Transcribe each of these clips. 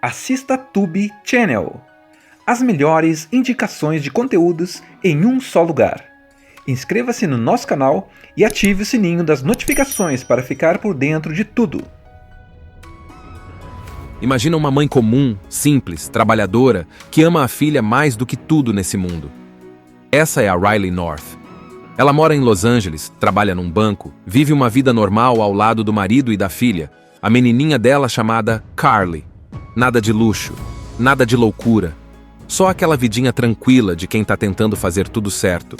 assista Tube Channel. As melhores indicações de conteúdos em um só lugar. Inscreva-se no nosso canal e ative o sininho das notificações para ficar por dentro de tudo. Imagina uma mãe comum, simples, trabalhadora, que ama a filha mais do que tudo nesse mundo. Essa é a Riley North. Ela mora em Los Angeles, trabalha num banco, vive uma vida normal ao lado do marido e da filha, a menininha dela chamada Carly. Nada de luxo, nada de loucura. Só aquela vidinha tranquila de quem tá tentando fazer tudo certo.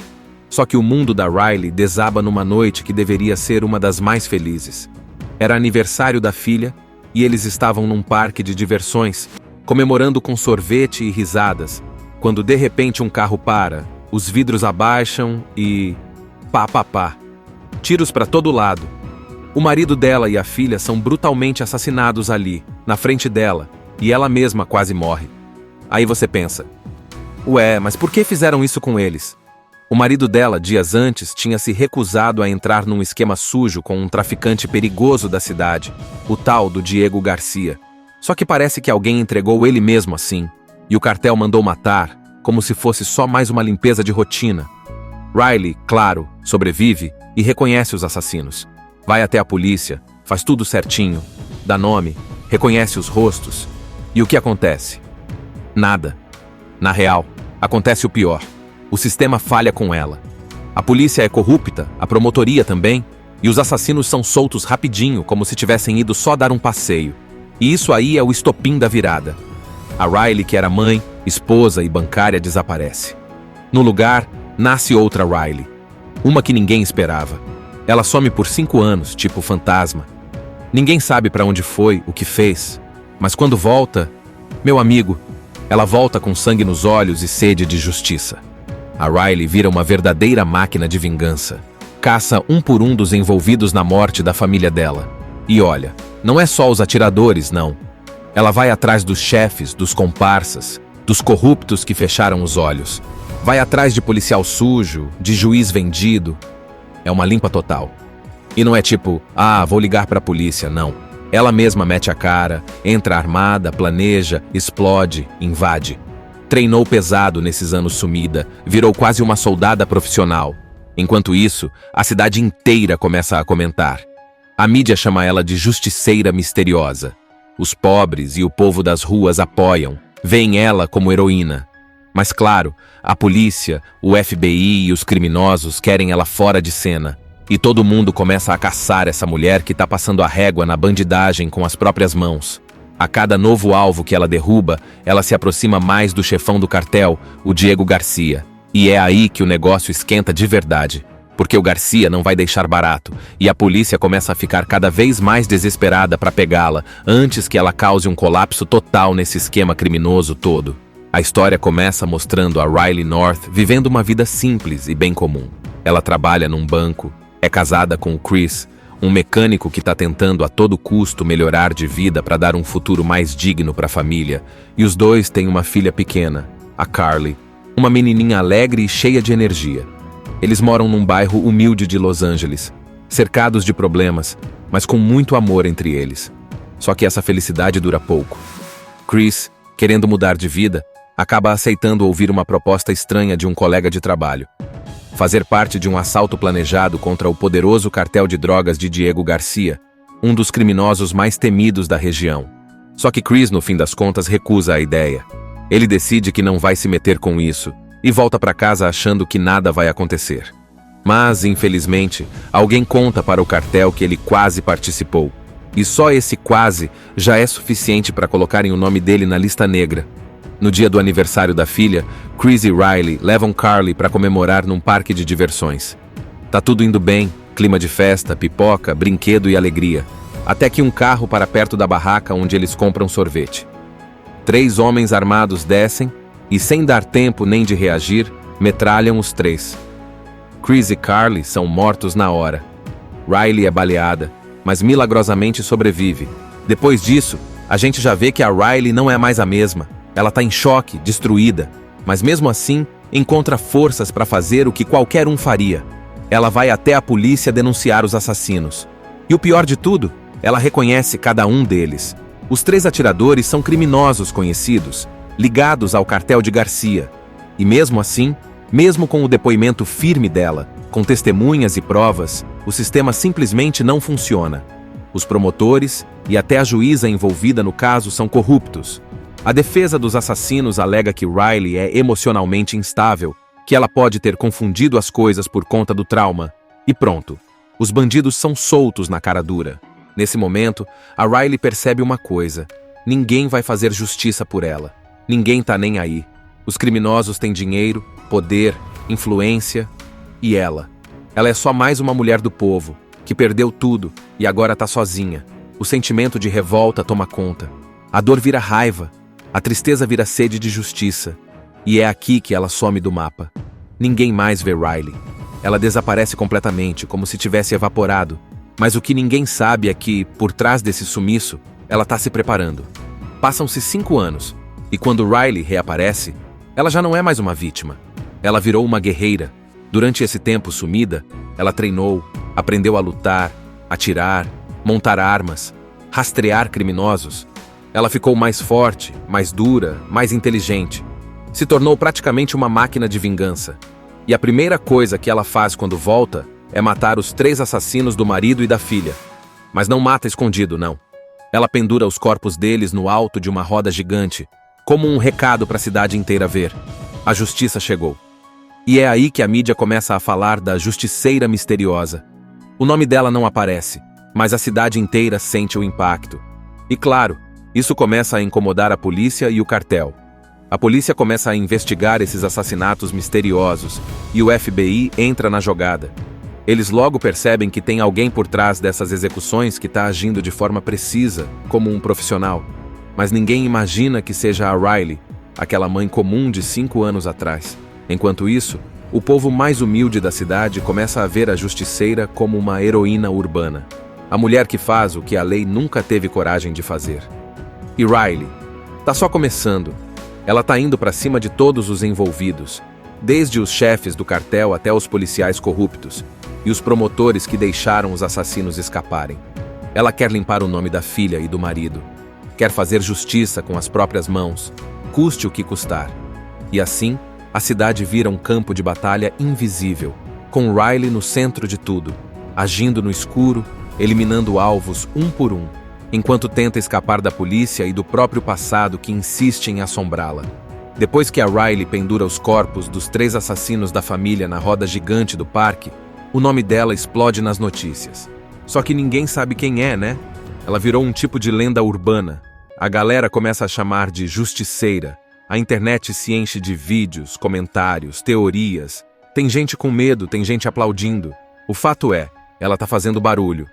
Só que o mundo da Riley desaba numa noite que deveria ser uma das mais felizes. Era aniversário da filha e eles estavam num parque de diversões, comemorando com sorvete e risadas, quando de repente um carro para, os vidros abaixam e... pá. Tiros pra todo lado. O marido dela e a filha são brutalmente assassinados ali, na frente dela, e ela mesma quase morre. Aí você pensa, ué, mas por que fizeram isso com eles? O marido dela, dias antes, tinha se recusado a entrar num esquema sujo com um traficante perigoso da cidade, o tal do Diego Garcia. Só que parece que alguém entregou ele mesmo assim, e o cartel mandou matar, como se fosse só mais uma limpeza de rotina. Riley, claro, sobrevive e reconhece os assassinos. Vai até a polícia, faz tudo certinho, dá nome, reconhece os rostos. E o que acontece? Nada. Na real, acontece o pior. O sistema falha com ela. A polícia é corrupta, a promotoria também, e os assassinos são soltos rapidinho, como se tivessem ido só dar um passeio. E isso aí é o estopim da virada. A Riley, que era mãe, esposa e bancária, desaparece. No lugar, nasce outra Riley. Uma que ninguém esperava. Ela some por 5 anos, tipo fantasma. Ninguém sabe pra onde foi, o que fez. Mas quando volta, meu amigo, ela volta com sangue nos olhos e sede de justiça. A Riley vira uma verdadeira máquina de vingança. Caça um por um dos envolvidos na morte da família dela. E olha, não é só os atiradores, não. Ela vai atrás dos chefes, dos comparsas, dos corruptos que fecharam os olhos. Vai atrás de policial sujo, de juiz vendido. É uma limpa total. E não é tipo, vou ligar pra polícia, não. Ela mesma mete a cara, entra armada, planeja, explode, invade. Treinou pesado nesses anos sumida, virou quase uma soldada profissional. Enquanto isso, a cidade inteira começa a comentar. A mídia chama ela de justiceira misteriosa. Os pobres e o povo das ruas apoiam, veem ela como heroína. Mas claro, a polícia, o FBI e os criminosos querem ela fora de cena. E todo mundo começa a caçar essa mulher que tá passando a régua na bandidagem com as próprias mãos. A cada novo alvo que ela derruba, ela se aproxima mais do chefão do cartel, o Diego Garcia. E é aí que o negócio esquenta de verdade. Porque o Garcia não vai deixar barato, e a polícia começa a ficar cada vez mais desesperada para pegá-la, antes que ela cause um colapso total nesse esquema criminoso todo. A história começa mostrando a Riley North vivendo uma vida simples e bem comum. Ela trabalha num banco, é casada com o Chris, um mecânico que está tentando a todo custo melhorar de vida para dar um futuro mais digno para a família, e os dois têm uma filha pequena, a Carly, uma menininha alegre e cheia de energia. Eles moram num bairro humilde de Los Angeles, cercados de problemas, mas com muito amor entre eles. Só que essa felicidade dura pouco. Chris, querendo mudar de vida, acaba aceitando ouvir uma proposta estranha de um colega de trabalho. Fazer parte de um assalto planejado contra o poderoso cartel de drogas de Diego Garcia, um dos criminosos mais temidos da região. Só que Chris, no fim das contas, recusa a ideia. Ele decide que não vai se meter com isso e volta para casa achando que nada vai acontecer. Mas, infelizmente, alguém conta para o cartel que ele quase participou. E só esse quase já é suficiente para colocarem o nome dele na lista negra. No dia do aniversário da filha, Chris e Riley levam Carly para comemorar num parque de diversões. Tá tudo indo bem, clima de festa, pipoca, brinquedo e alegria. Até que um carro para perto da barraca onde eles compram sorvete. 3 homens armados descem e, sem dar tempo nem de reagir, metralham os 3. Chris e Carly são mortos na hora. Riley é baleada, mas milagrosamente sobrevive. Depois disso, a gente já vê que a Riley não é mais a mesma. Ela tá em choque, destruída, mas mesmo assim encontra forças para fazer o que qualquer um faria. Ela vai até a polícia denunciar os assassinos. E o pior de tudo, ela reconhece cada um deles. Os 3 atiradores são criminosos conhecidos, ligados ao cartel de Garcia. E mesmo assim, mesmo com o depoimento firme dela, com testemunhas e provas, o sistema simplesmente não funciona. Os promotores e até a juíza envolvida no caso são corruptos. A defesa dos assassinos alega que Riley é emocionalmente instável, que ela pode ter confundido as coisas por conta do trauma. E pronto, os bandidos são soltos na cara dura. Nesse momento, a Riley percebe uma coisa: ninguém vai fazer justiça por ela. Ninguém tá nem aí. Os criminosos têm dinheiro, poder, influência. E ela? Ela é só mais uma mulher do povo, que perdeu tudo e agora tá sozinha. O sentimento de revolta toma conta. A dor vira raiva. A tristeza vira sede de justiça. E é aqui que ela some do mapa. Ninguém mais vê Riley. Ela desaparece completamente, como se tivesse evaporado. Mas o que ninguém sabe é que, por trás desse sumiço, ela tá se preparando. Passam-se 5 anos, e quando Riley reaparece, ela já não é mais uma vítima. Ela virou uma guerreira. Durante esse tempo sumida, ela treinou, aprendeu a lutar, atirar, montar armas, rastrear criminosos. Ela ficou mais forte, mais dura, mais inteligente. Se tornou praticamente uma máquina de vingança. E a primeira coisa que ela faz quando volta é matar os 3 assassinos do marido e da filha. Mas não mata escondido, não. Ela pendura os corpos deles no alto de uma roda gigante, como um recado para a cidade inteira ver. A justiça chegou. E é aí que a mídia começa a falar da justiceira misteriosa. O nome dela não aparece, mas a cidade inteira sente o impacto. E claro, isso começa a incomodar a polícia e o cartel. A polícia começa a investigar esses assassinatos misteriosos e o FBI entra na jogada. Eles logo percebem que tem alguém por trás dessas execuções que está agindo de forma precisa, como um profissional. Mas ninguém imagina que seja a Riley, aquela mãe comum de 5 anos atrás. Enquanto isso, o povo mais humilde da cidade começa a ver a justiceira como uma heroína urbana. A mulher que faz o que a lei nunca teve coragem de fazer. E Riley? Tá só começando. Ela tá indo para cima de todos os envolvidos, desde os chefes do cartel até os policiais corruptos e os promotores que deixaram os assassinos escaparem. Ela quer limpar o nome da filha e do marido. Quer fazer justiça com as próprias mãos, custe o que custar. E assim, a cidade vira um campo de batalha invisível, com Riley no centro de tudo, agindo no escuro, eliminando alvos um por um, enquanto tenta escapar da polícia e do próprio passado que insiste em assombrá-la. Depois que a Riley pendura os corpos dos 3 assassinos da família na roda gigante do parque, o nome dela explode nas notícias. Só que ninguém sabe quem é, né? Ela virou um tipo de lenda urbana. A galera começa a chamar de justiceira. A internet se enche de vídeos, comentários, teorias. Tem gente com medo, tem gente aplaudindo. O fato é, ela tá fazendo barulho.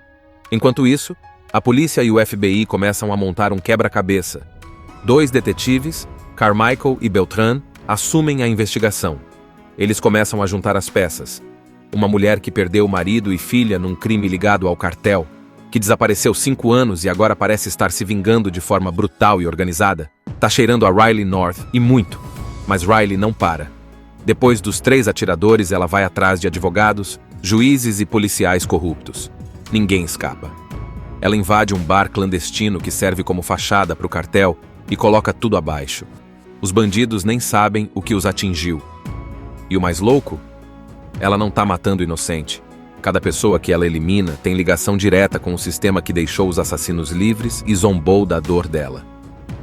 Enquanto isso, a polícia e o FBI começam a montar um quebra-cabeça. 2 detetives, Carmichael e Beltran, assumem a investigação. Eles começam a juntar as peças. Uma mulher que perdeu marido e filha num crime ligado ao cartel, que desapareceu 5 anos e agora parece estar se vingando de forma brutal e organizada, tá cheirando a Riley North e muito. Mas Riley não para. Depois dos 3 atiradores, ela vai atrás de advogados, juízes e policiais corruptos. Ninguém escapa. Ela invade um bar clandestino que serve como fachada para o cartel e coloca tudo abaixo. Os bandidos nem sabem o que os atingiu. E o mais louco? Ela não tá matando inocente. Cada pessoa que ela elimina tem ligação direta com o sistema que deixou os assassinos livres e zombou da dor dela.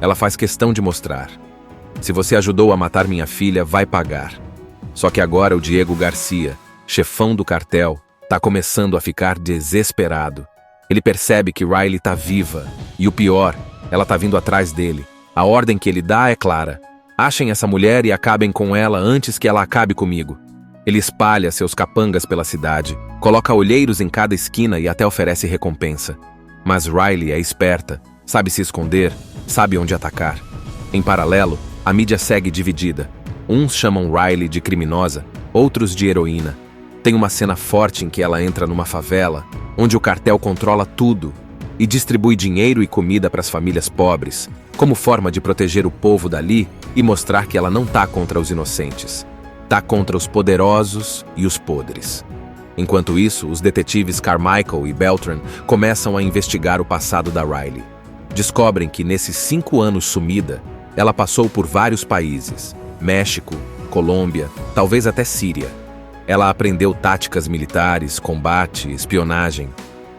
Ela faz questão de mostrar. Se você ajudou a matar minha filha, vai pagar. Só que agora o Diego Garcia, chefão do cartel, tá começando a ficar desesperado. Ele percebe que Riley tá viva. E o pior, ela tá vindo atrás dele. A ordem que ele dá é clara. Achem essa mulher e acabem com ela antes que ela acabe comigo. Ele espalha seus capangas pela cidade, coloca olheiros em cada esquina e até oferece recompensa. Mas Riley é esperta, sabe se esconder, sabe onde atacar. Em paralelo, a mídia segue dividida. Uns chamam Riley de criminosa, outros de heroína. Tem uma cena forte em que ela entra numa favela, onde o cartel controla tudo e distribui dinheiro e comida para as famílias pobres, como forma de proteger o povo dali e mostrar que ela não tá contra os inocentes. Tá contra os poderosos e os podres. Enquanto isso, os detetives Carmichael e Beltran começam a investigar o passado da Riley. descobrem que nesses 5 anos sumida, ela passou por vários países: México, Colômbia, talvez até Síria. Ela aprendeu táticas militares, combate, espionagem.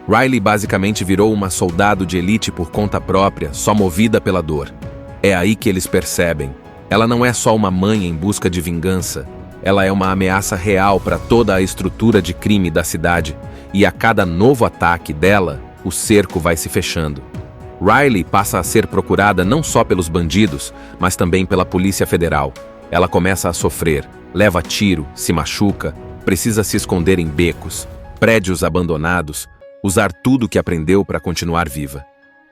Riley basicamente virou uma soldado de elite por conta própria, só movida pela dor. É aí que eles percebem: ela não é só uma mãe em busca de vingança, ela é uma ameaça real para toda a estrutura de crime da cidade, e a cada novo ataque dela, o cerco vai se fechando. Riley passa a ser procurada não só pelos bandidos, mas também pela Polícia Federal. Ela começa a sofrer, leva tiro, se machuca, precisa se esconder em becos, prédios abandonados, usar tudo que aprendeu para continuar viva.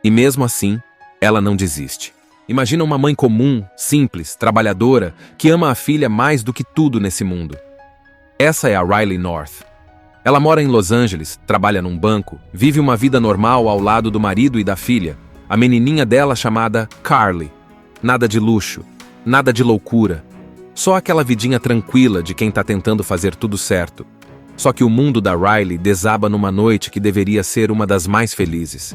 E mesmo assim, ela não desiste. Imagina uma mãe comum, simples, trabalhadora, que ama a filha mais do que tudo nesse mundo. Essa é a Riley North. Ela mora em Los Angeles, trabalha num banco, vive uma vida normal ao lado do marido e da filha, a menininha dela chamada Carly. Nada de luxo, nada de loucura. Só aquela vidinha tranquila de quem tá tentando fazer tudo certo. Só que o mundo da Riley desaba numa noite que deveria ser uma das mais felizes.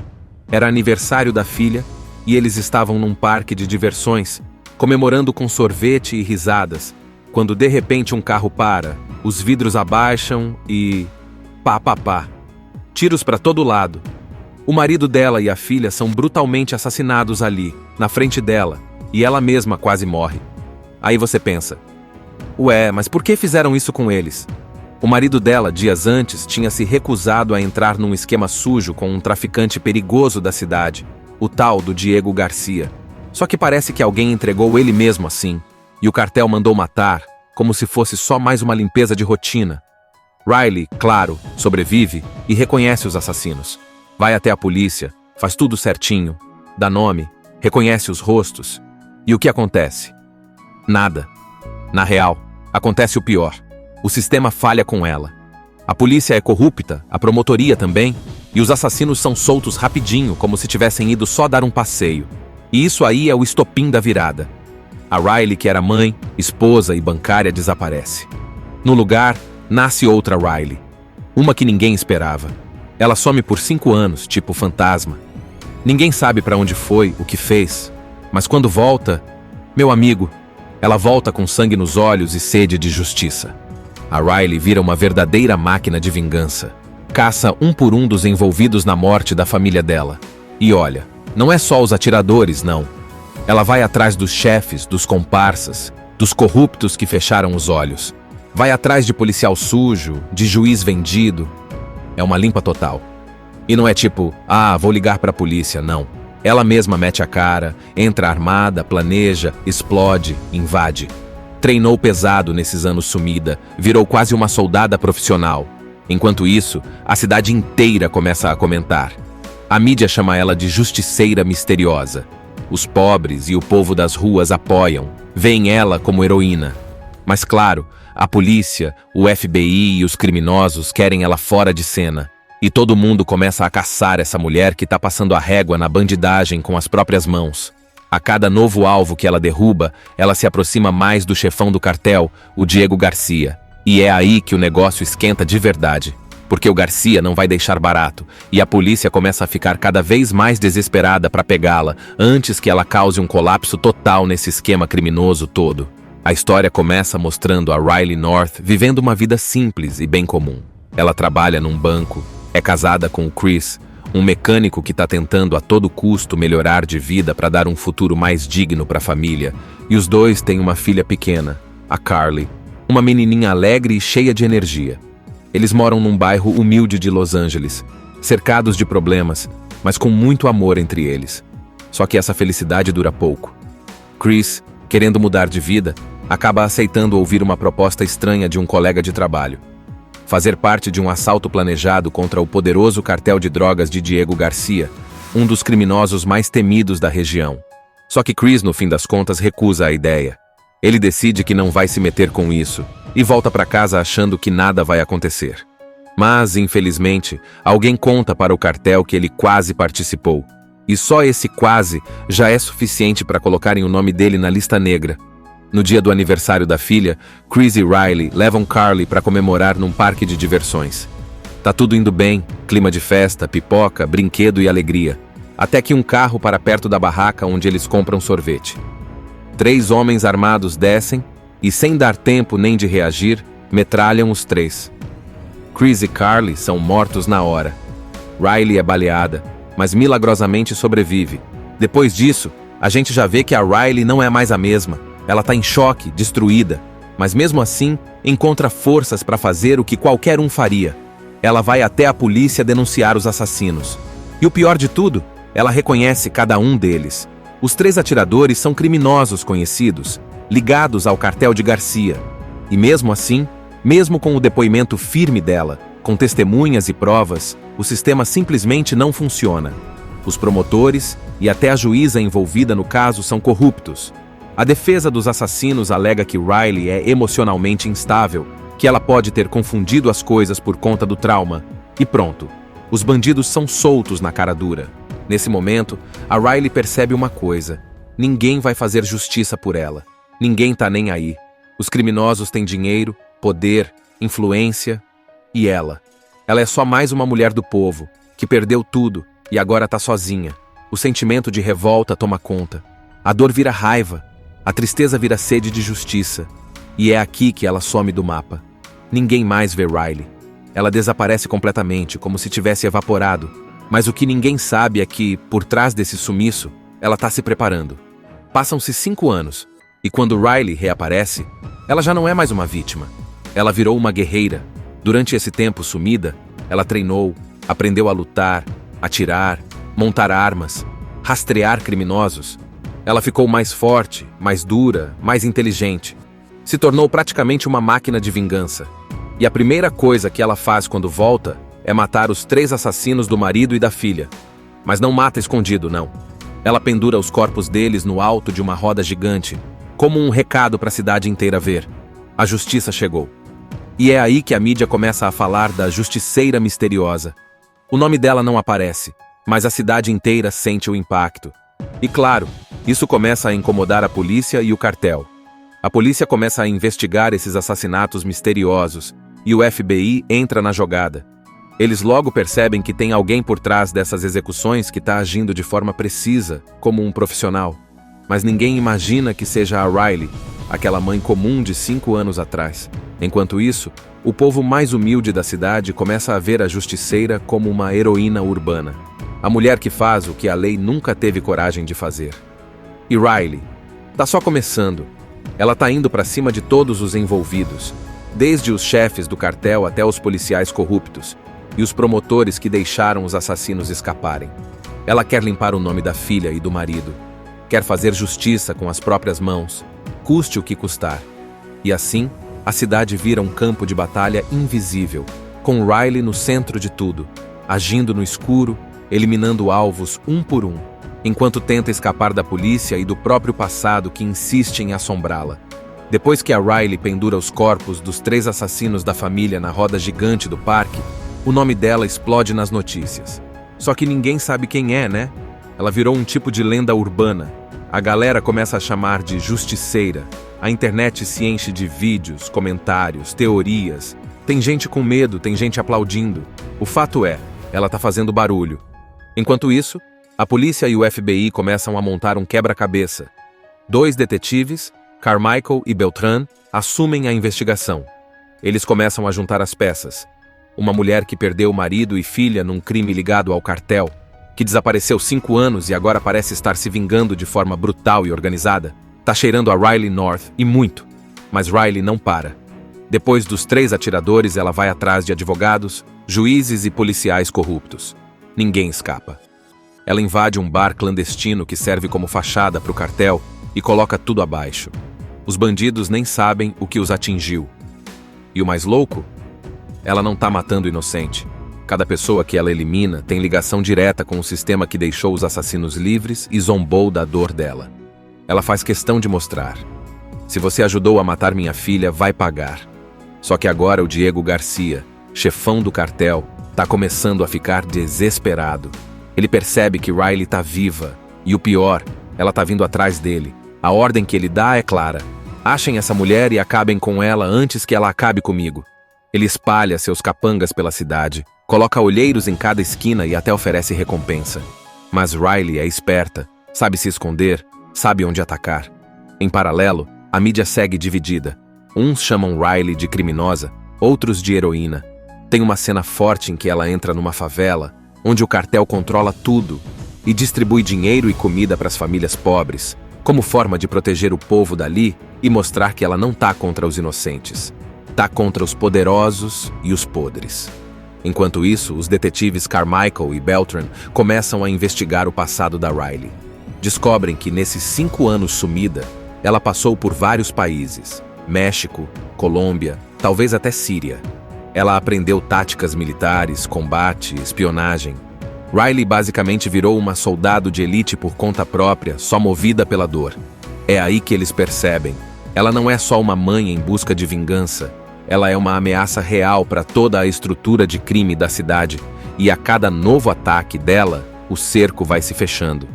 Era aniversário da filha e eles estavam num parque de diversões, comemorando com sorvete e risadas, quando de repente um carro para, os vidros abaixam e... pá. Tiros para todo lado. O marido dela e a filha são brutalmente assassinados ali, na frente dela, e ela mesma quase morre. Aí você pensa: ué, mas por que fizeram isso com eles? O marido dela, dias antes, tinha se recusado a entrar num esquema sujo com um traficante perigoso da cidade, o tal do Diego Garcia. Só que parece que alguém entregou ele mesmo assim, e o cartel mandou matar, como se fosse só mais uma limpeza de rotina. Riley, claro, sobrevive e reconhece os assassinos. Vai até a polícia, faz tudo certinho, dá nome, reconhece os rostos. E o que acontece? Nada. Na real, acontece o pior. O sistema falha com ela. A polícia é corrupta, a promotoria também, e os assassinos são soltos rapidinho, como se tivessem ido só dar um passeio. E isso aí é o estopim da virada. A Riley, que era mãe, esposa e bancária, desaparece. No lugar, nasce outra Riley. Uma que ninguém esperava. Ela some por 5 anos, tipo fantasma. Ninguém sabe para onde foi, o que fez. Mas quando volta, meu amigo, ela volta com sangue nos olhos e sede de justiça. A Riley vira uma verdadeira máquina de vingança. Caça um por um dos envolvidos na morte da família dela. E olha, não é só os atiradores, não. Ela vai atrás dos chefes, dos comparsas, dos corruptos que fecharam os olhos. Vai atrás de policial sujo, de juiz vendido. É uma limpa total. E não é tipo, vou ligar pra polícia, não. Ela mesma mete a cara, entra armada, planeja, explode, invade. Treinou pesado nesses anos sumida, virou quase uma soldada profissional. Enquanto isso, a cidade inteira começa a comentar. A mídia chama ela de justiceira misteriosa. Os pobres e o povo das ruas apoiam, veem ela como heroína. Mas claro, a polícia, o FBI e os criminosos querem ela fora de cena. E todo mundo começa a caçar essa mulher que tá passando a régua na bandidagem com as próprias mãos. A cada novo alvo que ela derruba, ela se aproxima mais do chefão do cartel, o Diego Garcia. E é aí que o negócio esquenta de verdade. Porque o Garcia não vai deixar barato, e a polícia começa a ficar cada vez mais desesperada para pegá-la, antes que ela cause um colapso total nesse esquema criminoso todo. A história começa mostrando a Riley North vivendo uma vida simples e bem comum. Ela trabalha num banco, é casada com o Chris, um mecânico que está tentando a todo custo melhorar de vida para dar um futuro mais digno para a família, e os dois têm uma filha pequena, a Carly, uma menininha alegre e cheia de energia. Eles moram num bairro humilde de Los Angeles, cercados de problemas, mas com muito amor entre eles. Só que essa felicidade dura pouco. Chris, querendo mudar de vida, acaba aceitando ouvir uma proposta estranha de um colega de trabalho. Fazer parte de um assalto planejado contra o poderoso cartel de drogas de Diego Garcia, um dos criminosos mais temidos da região. Só que Chris, no fim das contas, recusa a ideia. Ele decide que não vai se meter com isso e volta para casa achando que nada vai acontecer. Mas, infelizmente, alguém conta para o cartel que ele quase participou. E só esse quase já é suficiente para colocarem o nome dele na lista negra. No dia do aniversário da filha, Chris e Riley levam Carly para comemorar num parque de diversões. Tá tudo indo bem, clima de festa, pipoca, brinquedo e alegria. até que um carro para perto da barraca onde eles compram sorvete. 3 homens armados descem e, sem dar tempo nem de reagir, metralham os 3. Chris e Carly são mortos na hora. Riley é baleada, mas milagrosamente sobrevive. Depois disso, a gente já vê que a Riley não é mais a mesma. Ela tá em choque, destruída, mas mesmo assim encontra forças para fazer o que qualquer um faria. Ela vai até a polícia denunciar os assassinos. E o pior de tudo, ela reconhece cada um deles. Os 3 atiradores são criminosos conhecidos, ligados ao cartel de Garcia. E mesmo assim, mesmo com o depoimento firme dela, com testemunhas e provas, o sistema simplesmente não funciona. Os promotores e até a juíza envolvida no caso são corruptos. A defesa dos assassinos alega que Riley é emocionalmente instável, que ela pode ter confundido as coisas por conta do trauma. E pronto, os bandidos são soltos na cara dura. Nesse momento, a Riley percebe uma coisa: ninguém vai fazer justiça por ela. Ninguém tá nem aí. Os criminosos têm dinheiro, poder, influência. E ela? Ela é só mais uma mulher do povo, que perdeu tudo e agora tá sozinha. O sentimento de revolta toma conta. A dor vira raiva. A tristeza vira sede de justiça. E é aqui que ela some do mapa. Ninguém mais vê Riley. Ela desaparece completamente, como se tivesse evaporado. Mas o que ninguém sabe é que, por trás desse sumiço, ela tá se preparando. Passam-se 5 anos, e quando Riley reaparece, ela já não é mais uma vítima. Ela virou uma guerreira. Durante esse tempo sumida, ela treinou, aprendeu a lutar, atirar, montar armas, rastrear criminosos. Ela ficou mais forte, mais dura, mais inteligente. Se tornou praticamente uma máquina de vingança. E a primeira coisa que ela faz quando volta é matar os 3 assassinos do marido e da filha. Mas não mata escondido, não. Ela pendura os corpos deles no alto de uma roda gigante, como um recado para a cidade inteira ver. A justiça chegou. E é aí que a mídia começa a falar da justiceira misteriosa. O nome dela não aparece, mas a cidade inteira sente o impacto. E claro, isso começa a incomodar a polícia e o cartel. A polícia começa a investigar esses assassinatos misteriosos, e o FBI entra na jogada. Eles logo percebem que tem alguém por trás dessas execuções que está agindo de forma precisa, como um profissional. Mas ninguém imagina que seja a Riley, aquela mãe comum de 5 anos atrás. Enquanto isso, o povo mais humilde da cidade começa a ver a justiceira como uma heroína urbana. A mulher que faz o que a lei nunca teve coragem de fazer. E Riley? Tá só começando. Ela tá indo para cima de todos os envolvidos, desde os chefes do cartel até os policiais corruptos e os promotores que deixaram os assassinos escaparem. Ela quer limpar o nome da filha e do marido. Quer fazer justiça com as próprias mãos, custe o que custar. E assim, a cidade vira um campo de batalha invisível, com Riley no centro de tudo, agindo no escuro, eliminando alvos um por um, enquanto tenta escapar da polícia e do próprio passado que insiste em assombrá-la. Depois que a Riley pendura os corpos dos 3 assassinos da família na roda gigante do parque, o nome dela explode nas notícias. Só que ninguém sabe quem é, né? Ela virou um tipo de lenda urbana. A galera começa a chamar de justiceira. A internet se enche de vídeos, comentários, teorias. Tem gente com medo, tem gente aplaudindo. O fato é, ela tá fazendo barulho. Enquanto isso, a polícia e o FBI começam a montar um quebra-cabeça. 2 detetives, Carmichael e Beltran, assumem a investigação. Eles começam a juntar as peças. Uma mulher que perdeu marido e filha num crime ligado ao cartel, que desapareceu 5 anos e agora parece estar se vingando de forma brutal e organizada, tá cheirando a Riley North e muito. Mas Riley não para. Depois dos 3 atiradores, ela vai atrás de advogados, juízes e policiais corruptos. Ninguém escapa. Ela invade um bar clandestino que serve como fachada para o cartel e coloca tudo abaixo. Os bandidos nem sabem o que os atingiu. E o mais louco? Ela não tá matando inocente. Cada pessoa que ela elimina tem ligação direta com o sistema que deixou os assassinos livres e zombou da dor dela. Ela faz questão de mostrar. Se você ajudou a matar minha filha, vai pagar. Só que agora o Diego Garcia, chefão do cartel, tá começando a ficar desesperado. Ele percebe que Riley tá viva. E o pior, ela tá vindo atrás dele. A ordem que ele dá é clara. Achem essa mulher e acabem com ela antes que ela acabe comigo. Ele espalha seus capangas pela cidade, coloca olheiros em cada esquina e até oferece recompensa. Mas Riley é esperta, sabe se esconder, sabe onde atacar. Em paralelo, a mídia segue dividida. Uns chamam Riley de criminosa, outros de heroína. Tem uma cena forte em que ela entra numa favela, onde o cartel controla tudo e distribui dinheiro e comida para as famílias pobres, como forma de proteger o povo dali e mostrar que ela não tá contra os inocentes. Tá contra os poderosos e os podres. Enquanto isso, os detetives Carmichael e Beltran começam a investigar o passado da Riley. Descobrem que nesses 5 anos sumida, ela passou por vários países: México, Colômbia, talvez até Síria. Ela aprendeu táticas militares, combate, espionagem. Riley basicamente virou uma soldado de elite por conta própria, só movida pela dor. É aí que eles percebem. Ela não é só uma mãe em busca de vingança. Ela é uma ameaça real para toda a estrutura de crime da cidade, e a cada novo ataque dela, o cerco vai se fechando.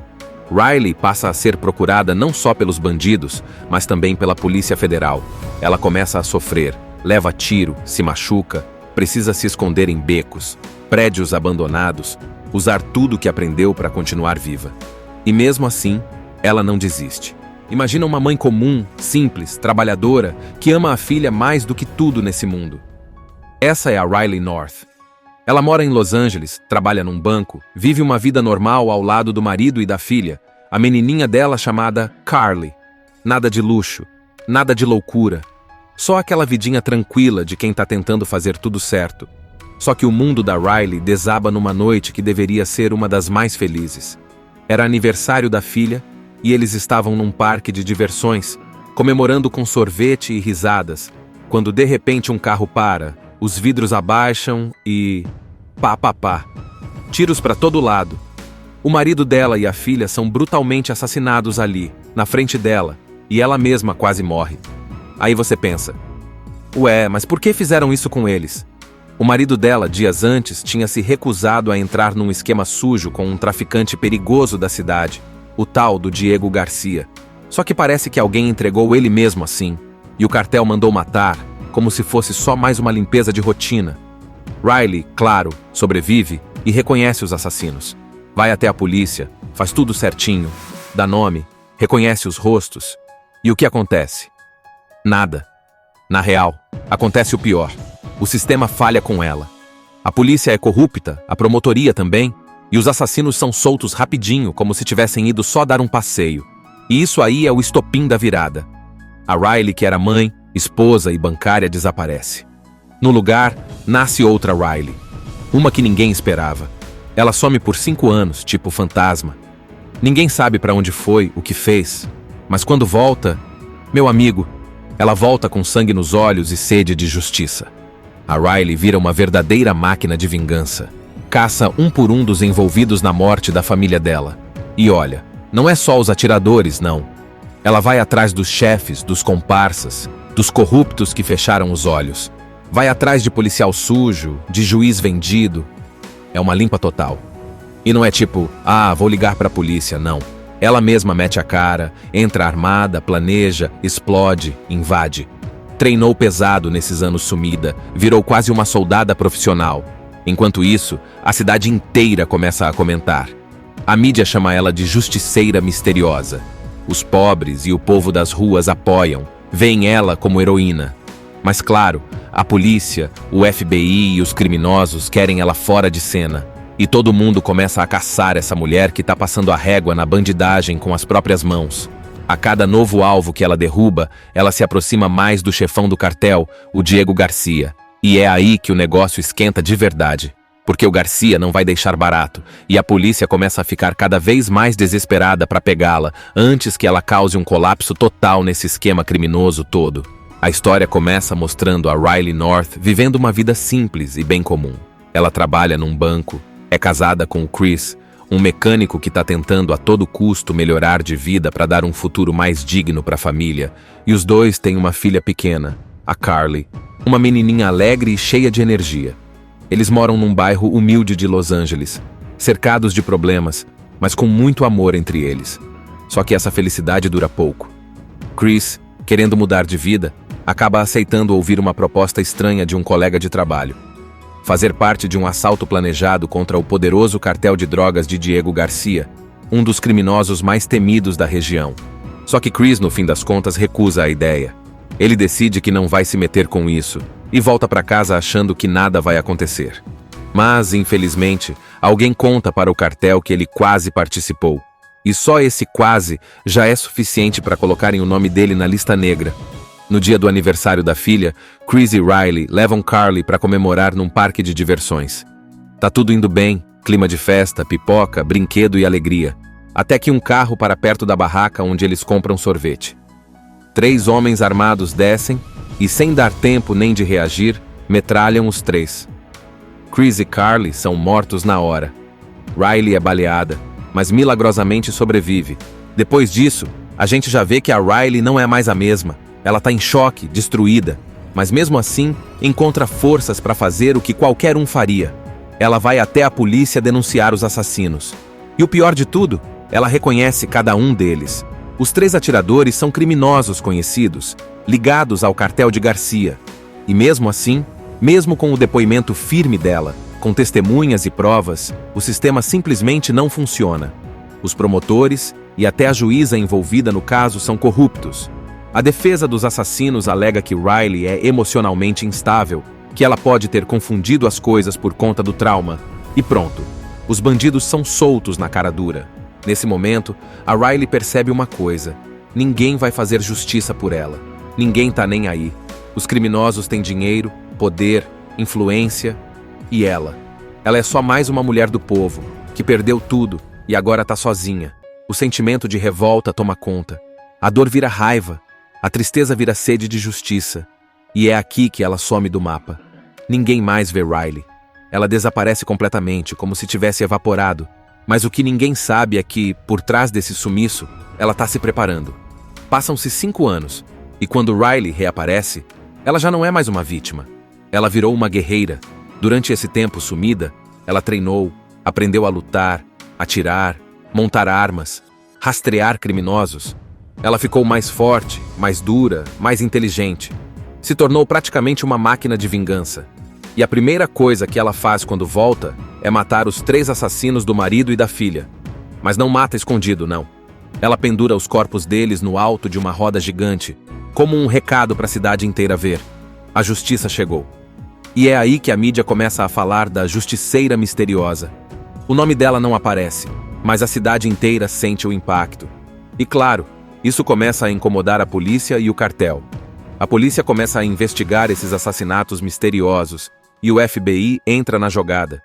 Riley passa a ser procurada não só pelos bandidos, mas também pela Polícia Federal. Ela começa a sofrer, leva tiro, se machuca, precisa se esconder em becos, prédios abandonados, usar tudo que aprendeu para continuar viva. E mesmo assim, ela não desiste. Imagina uma mãe comum, simples, trabalhadora, que ama a filha mais do que tudo nesse mundo. Essa é a Riley North. Ela mora em Los Angeles, trabalha num banco, vive uma vida normal ao lado do marido e da filha, a menininha dela chamada Carly. Nada de luxo, nada de loucura. Só aquela vidinha tranquila de quem tá tentando fazer tudo certo. Só que o mundo da Riley desaba numa noite que deveria ser uma das mais felizes. Era aniversário da filha, e eles estavam num parque de diversões, comemorando com sorvete e risadas, quando de repente um carro para, os vidros abaixam e... pá, pá, pá. Tiros para todo lado. O marido dela e a filha são brutalmente assassinados ali, na frente dela, e ela mesma quase morre. Aí você pensa, ué, mas por que fizeram isso com eles? O marido dela, dias antes, tinha se recusado a entrar num esquema sujo com um traficante perigoso da cidade, o tal do Diego Garcia. Só que parece que alguém entregou ele mesmo assim, e o cartel mandou matar, como se fosse só mais uma limpeza de rotina. Riley, claro, sobrevive e reconhece os assassinos. Vai até a polícia, faz tudo certinho, dá nome, reconhece os rostos. E o que acontece? Nada. Na real, acontece o pior. O sistema falha com ela. A polícia é corrupta, a promotoria também, e os assassinos são soltos rapidinho, como se tivessem ido só dar um passeio. E isso aí é o estopim da virada. A Riley, que era mãe, esposa e bancária, desaparece. No lugar, nasce outra Riley. Uma que ninguém esperava. Ela some por 5 anos, tipo fantasma. Ninguém sabe para onde foi, o que fez. Mas quando volta, meu amigo, ela volta com sangue nos olhos e sede de justiça. A Riley vira uma verdadeira máquina de vingança. Caça um por um dos envolvidos na morte da família dela. E olha, não é só os atiradores, não. Ela vai atrás dos chefes, dos comparsas, dos corruptos que fecharam os olhos. Vai atrás de policial sujo, de juiz vendido. É uma limpa total. E não é tipo, vou ligar pra polícia, não. Ela mesma mete a cara, entra armada, planeja, explode, invade. Treinou pesado nesses anos sumida, virou quase uma soldada profissional. Enquanto isso, a cidade inteira começa a comentar. A mídia chama ela de justiceira misteriosa. Os pobres e o povo das ruas apoiam, veem ela como heroína. Mas claro, a polícia, o FBI e os criminosos querem ela fora de cena. E todo mundo começa a caçar essa mulher que tá passando a régua na bandidagem com as próprias mãos. A cada novo alvo que ela derruba, ela se aproxima mais do chefão do cartel, o Diego Garcia. E é aí que o negócio esquenta de verdade. Porque o Garcia não vai deixar barato, e a polícia começa a ficar cada vez mais desesperada para pegá-la, antes que ela cause um colapso total nesse esquema criminoso todo. A história começa mostrando a Riley North vivendo uma vida simples e bem comum. Ela trabalha num banco, é casada com o Chris, um mecânico que está tentando a todo custo melhorar de vida para dar um futuro mais digno para a família, e os dois têm uma filha pequena, a Carly, uma menininha alegre e cheia de energia. Eles moram num bairro humilde de Los Angeles, cercados de problemas, mas com muito amor entre eles. Só que essa felicidade dura pouco. Chris, querendo mudar de vida, acaba aceitando ouvir uma proposta estranha de um colega de trabalho. fazer parte de um assalto planejado contra o poderoso cartel de drogas de Diego Garcia, um dos criminosos mais temidos da região. Só que Chris, no fim das contas, recusa a ideia. Ele decide que não vai se meter com isso e volta para casa achando que nada vai acontecer. Mas, infelizmente, alguém conta para o cartel que ele quase participou. E só esse quase já é suficiente para colocarem o nome dele na lista negra. No dia do aniversário da filha, Chris e Riley levam Carly para comemorar num parque de diversões. Tá tudo indo bem, clima de festa, pipoca, brinquedo e alegria. Até que um carro para perto da barraca onde eles compram sorvete. 3 homens armados descem e, sem dar tempo nem de reagir, metralham os 3. Chris e Carly são mortos na hora. Riley é baleada, mas milagrosamente sobrevive. Depois disso, a gente já vê que a Riley não é mais a mesma. Ela tá em choque, destruída, mas mesmo assim encontra forças para fazer o que qualquer um faria. Ela vai até a polícia denunciar os assassinos. E o pior de tudo, ela reconhece cada um deles. Os 3 atiradores são criminosos conhecidos, ligados ao cartel de Garcia. E mesmo assim, mesmo com o depoimento firme dela, com testemunhas e provas, o sistema simplesmente não funciona. Os promotores e até a juíza envolvida no caso são corruptos. A defesa dos assassinos alega que Riley é emocionalmente instável, que ela pode ter confundido as coisas por conta do trauma. E pronto, os bandidos são soltos na cara dura. Nesse momento, a Riley percebe uma coisa: ninguém vai fazer justiça por ela. Ninguém tá nem aí. Os criminosos têm dinheiro, poder, influência. E ela? Ela é só mais uma mulher do povo, que perdeu tudo e agora tá sozinha. O sentimento de revolta toma conta. A dor vira raiva. A tristeza vira sede de justiça. E é aqui que ela some do mapa. Ninguém mais vê Riley. Ela desaparece completamente, como se tivesse evaporado. Mas o que ninguém sabe é que, por trás desse sumiço, ela tá se preparando. Passam-se 5 anos, e quando Riley reaparece, ela já não é mais uma vítima. Ela virou uma guerreira. Durante esse tempo sumida, ela treinou, aprendeu a lutar, atirar, montar armas, rastrear criminosos. Ela ficou mais forte, mais dura, mais inteligente. Se tornou praticamente uma máquina de vingança. E a primeira coisa que ela faz quando volta é matar os 3 assassinos do marido e da filha. Mas não mata escondido, não. Ela pendura os corpos deles no alto de uma roda gigante, como um recado para a cidade inteira ver. A justiça chegou. E é aí que a mídia começa a falar da justiceira misteriosa. O nome dela não aparece, mas a cidade inteira sente o impacto. E claro, isso começa a incomodar a polícia e o cartel. A polícia começa a investigar esses assassinatos misteriosos e o FBI entra na jogada.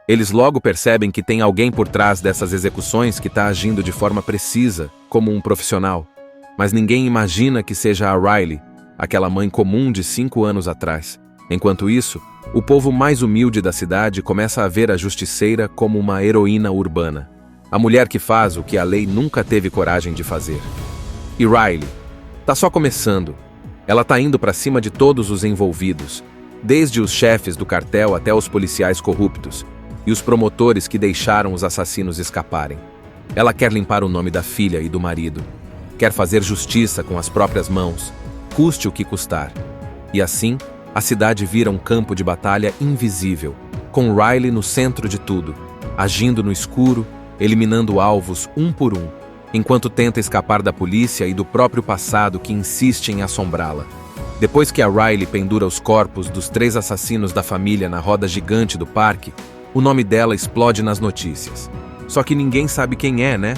Eles logo percebem que tem alguém por trás dessas execuções que está agindo de forma precisa, como um profissional. Mas ninguém imagina que seja a Riley, aquela mãe comum de 5 anos atrás. Enquanto isso, o povo mais humilde da cidade começa a ver a justiceira como uma heroína urbana. A mulher que faz o que a lei nunca teve coragem de fazer. E Riley? Tá só começando. Ela tá indo pra cima de todos os envolvidos, desde os chefes do cartel até os policiais corruptos e os promotores que deixaram os assassinos escaparem. Ela quer limpar o nome da filha e do marido. Quer fazer justiça com as próprias mãos, custe o que custar. E assim, a cidade vira um campo de batalha invisível, com Riley no centro de tudo, agindo no escuro, eliminando alvos um por um, enquanto tenta escapar da polícia e do próprio passado que insiste em assombrá-la. Depois que a Riley pendura os corpos dos 3 assassinos da família na roda gigante do parque, o nome dela explode nas notícias. Só que ninguém sabe quem é, né?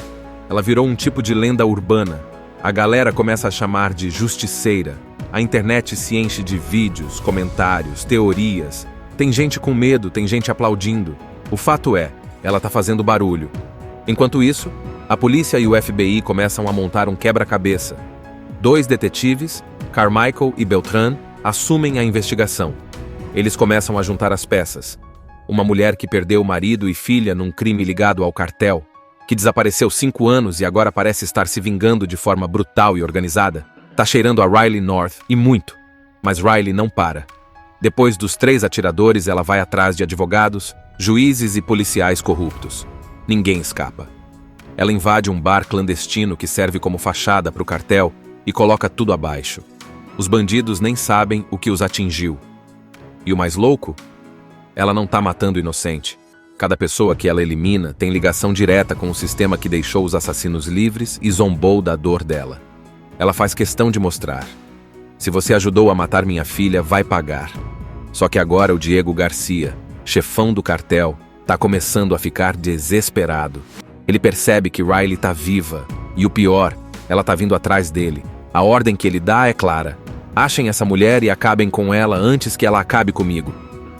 Ela virou um tipo de lenda urbana. A galera começa a chamar de justiceira. A internet se enche de vídeos, comentários, teorias. Tem gente com medo, tem gente aplaudindo. O fato é, ela tá fazendo barulho. Enquanto isso, a polícia e o FBI começam a montar um quebra-cabeça. 2 detetives, Carmichael e Beltran, assumem a investigação. Eles começam a juntar as peças. Uma mulher que perdeu marido e filha num crime ligado ao cartel, que desapareceu 5 anos e agora parece estar se vingando de forma brutal e organizada, tá cheirando a Riley North e muito. Mas Riley não para. Depois dos 3 atiradores, ela vai atrás de advogados, juízes e policiais corruptos. Ninguém escapa. Ela invade um bar clandestino que serve como fachada para o cartel e coloca tudo abaixo. Os bandidos nem sabem o que os atingiu. E o mais louco? ela não tá matando inocente. Cada pessoa que ela elimina tem ligação direta com o sistema que deixou os assassinos livres e zombou da dor dela. Ela faz questão de mostrar. Se você ajudou a matar minha filha, vai pagar. Só que agora o Diego Garcia, chefão do cartel, tá começando a ficar desesperado. Ele percebe que Riley tá viva. E o pior, ela tá vindo atrás dele. A ordem que ele dá é clara. Achem essa mulher e acabem com ela antes que ela acabe comigo.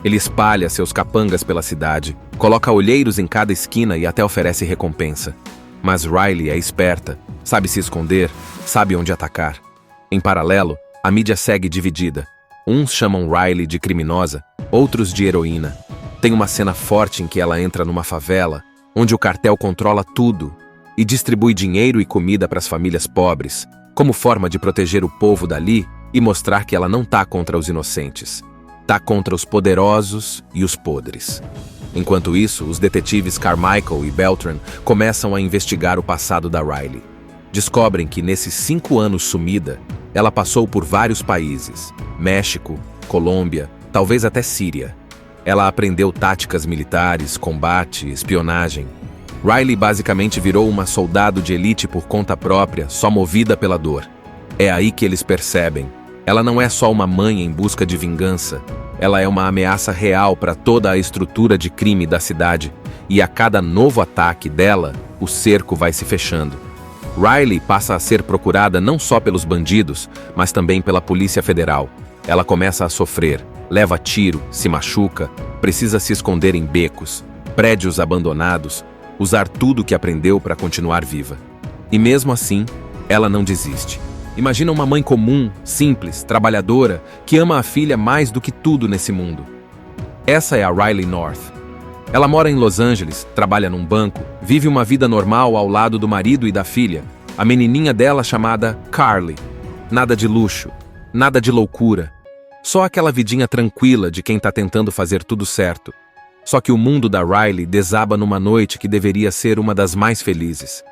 Ele espalha seus capangas pela cidade, coloca olheiros em cada esquina e até oferece recompensa. Mas Riley é esperta, sabe se esconder, sabe onde atacar. Em paralelo, a mídia segue dividida. Uns chamam Riley de criminosa, outros de heroína. Tem uma cena forte em que ela entra numa favela, onde o cartel controla tudo e distribui dinheiro e comida para as famílias pobres, como forma de proteger o povo dali e mostrar que ela não tá contra os inocentes. Tá contra os poderosos e os podres. Enquanto isso, os detetives Carmichael e Beltran começam a investigar o passado da Riley. Descobrem que nesses 5 anos sumida, ela passou por vários países: México, Colômbia, talvez até Síria. Ela aprendeu táticas militares, combate, espionagem. Riley basicamente virou uma soldado de elite por conta própria, só movida pela dor. É aí que eles percebem. Ela não é só uma mãe em busca de vingança, ela é uma ameaça real para toda a estrutura de crime da cidade, e a cada novo ataque dela, o cerco vai se fechando. Riley passa a ser procurada não só pelos bandidos, mas também pela Polícia Federal. Ela começa a sofrer, leva tiro, se machuca, precisa se esconder em becos, prédios abandonados, usar tudo o que aprendeu para continuar viva. E mesmo assim, ela não desiste. Imagina uma mãe comum, simples, trabalhadora, que ama a filha mais do que tudo nesse mundo. Essa é a Riley North. Ela mora em Los Angeles, trabalha num banco, vive uma vida normal ao lado do marido e da filha, a menininha dela chamada Carly. Nada de luxo, nada de loucura. Só aquela vidinha tranquila de quem tá tentando fazer tudo certo. Só que o mundo da Riley desaba numa noite que deveria ser uma das mais felizes.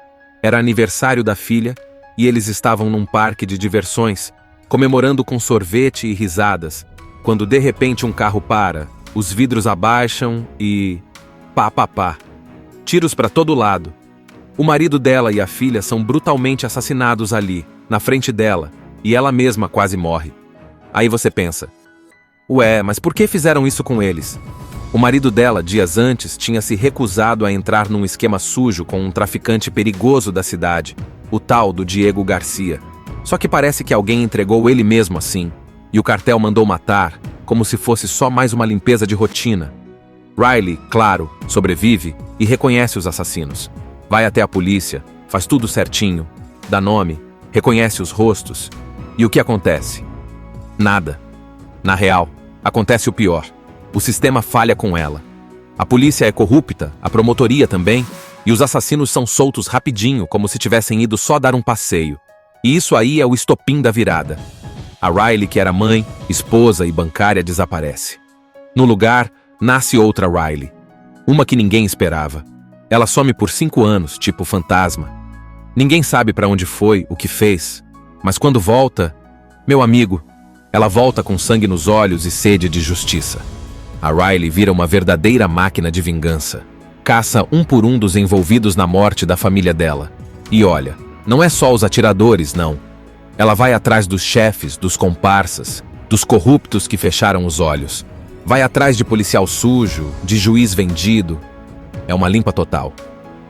Era aniversário da filha, e eles estavam num parque de diversões, comemorando com sorvete e risadas, quando de repente um carro para, os vidros abaixam e... pá. Tiros para todo lado. O marido dela e a filha são brutalmente assassinados ali, na frente dela, e ela mesma quase morre. Aí você pensa, ué, mas por que fizeram isso com eles? O marido dela, dias antes, tinha se recusado a entrar num esquema sujo com um traficante perigoso da cidade, o tal do Diego Garcia. Só que parece que alguém entregou ele mesmo assim, e o cartel mandou matar, como se fosse só mais uma limpeza de rotina. Riley, claro, sobrevive e reconhece os assassinos. Vai até a polícia, faz tudo certinho, dá nome, reconhece os rostos. E o que acontece? Nada. Na real, acontece o pior. O sistema falha com ela. A polícia é corrupta, a promotoria também, e os assassinos são soltos rapidinho, como se tivessem ido só dar um passeio. E isso aí é o estopim da virada. A Riley, que era mãe, esposa e bancária, desaparece. No lugar, nasce outra Riley. Uma que ninguém esperava. Ela some por 5 anos, tipo fantasma. Ninguém sabe para onde foi, o que fez. Mas quando volta, meu amigo, ela volta com sangue nos olhos e sede de justiça. A Riley vira uma verdadeira máquina de vingança. Caça um por um dos envolvidos na morte da família dela. E olha, não é só os atiradores, não. Ela vai atrás dos chefes, dos comparsas, dos corruptos que fecharam os olhos. Vai atrás de policial sujo, de juiz vendido. É uma limpa total.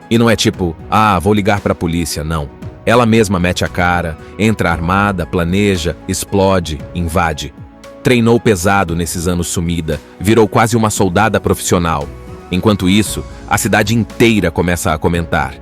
E não é tipo, vou ligar pra polícia, não. Ela mesma mete a cara, entra armada, planeja, explode, invade. Treinou pesado nesses anos sumida, virou quase uma soldada profissional. Enquanto isso, a cidade inteira começa a comentar.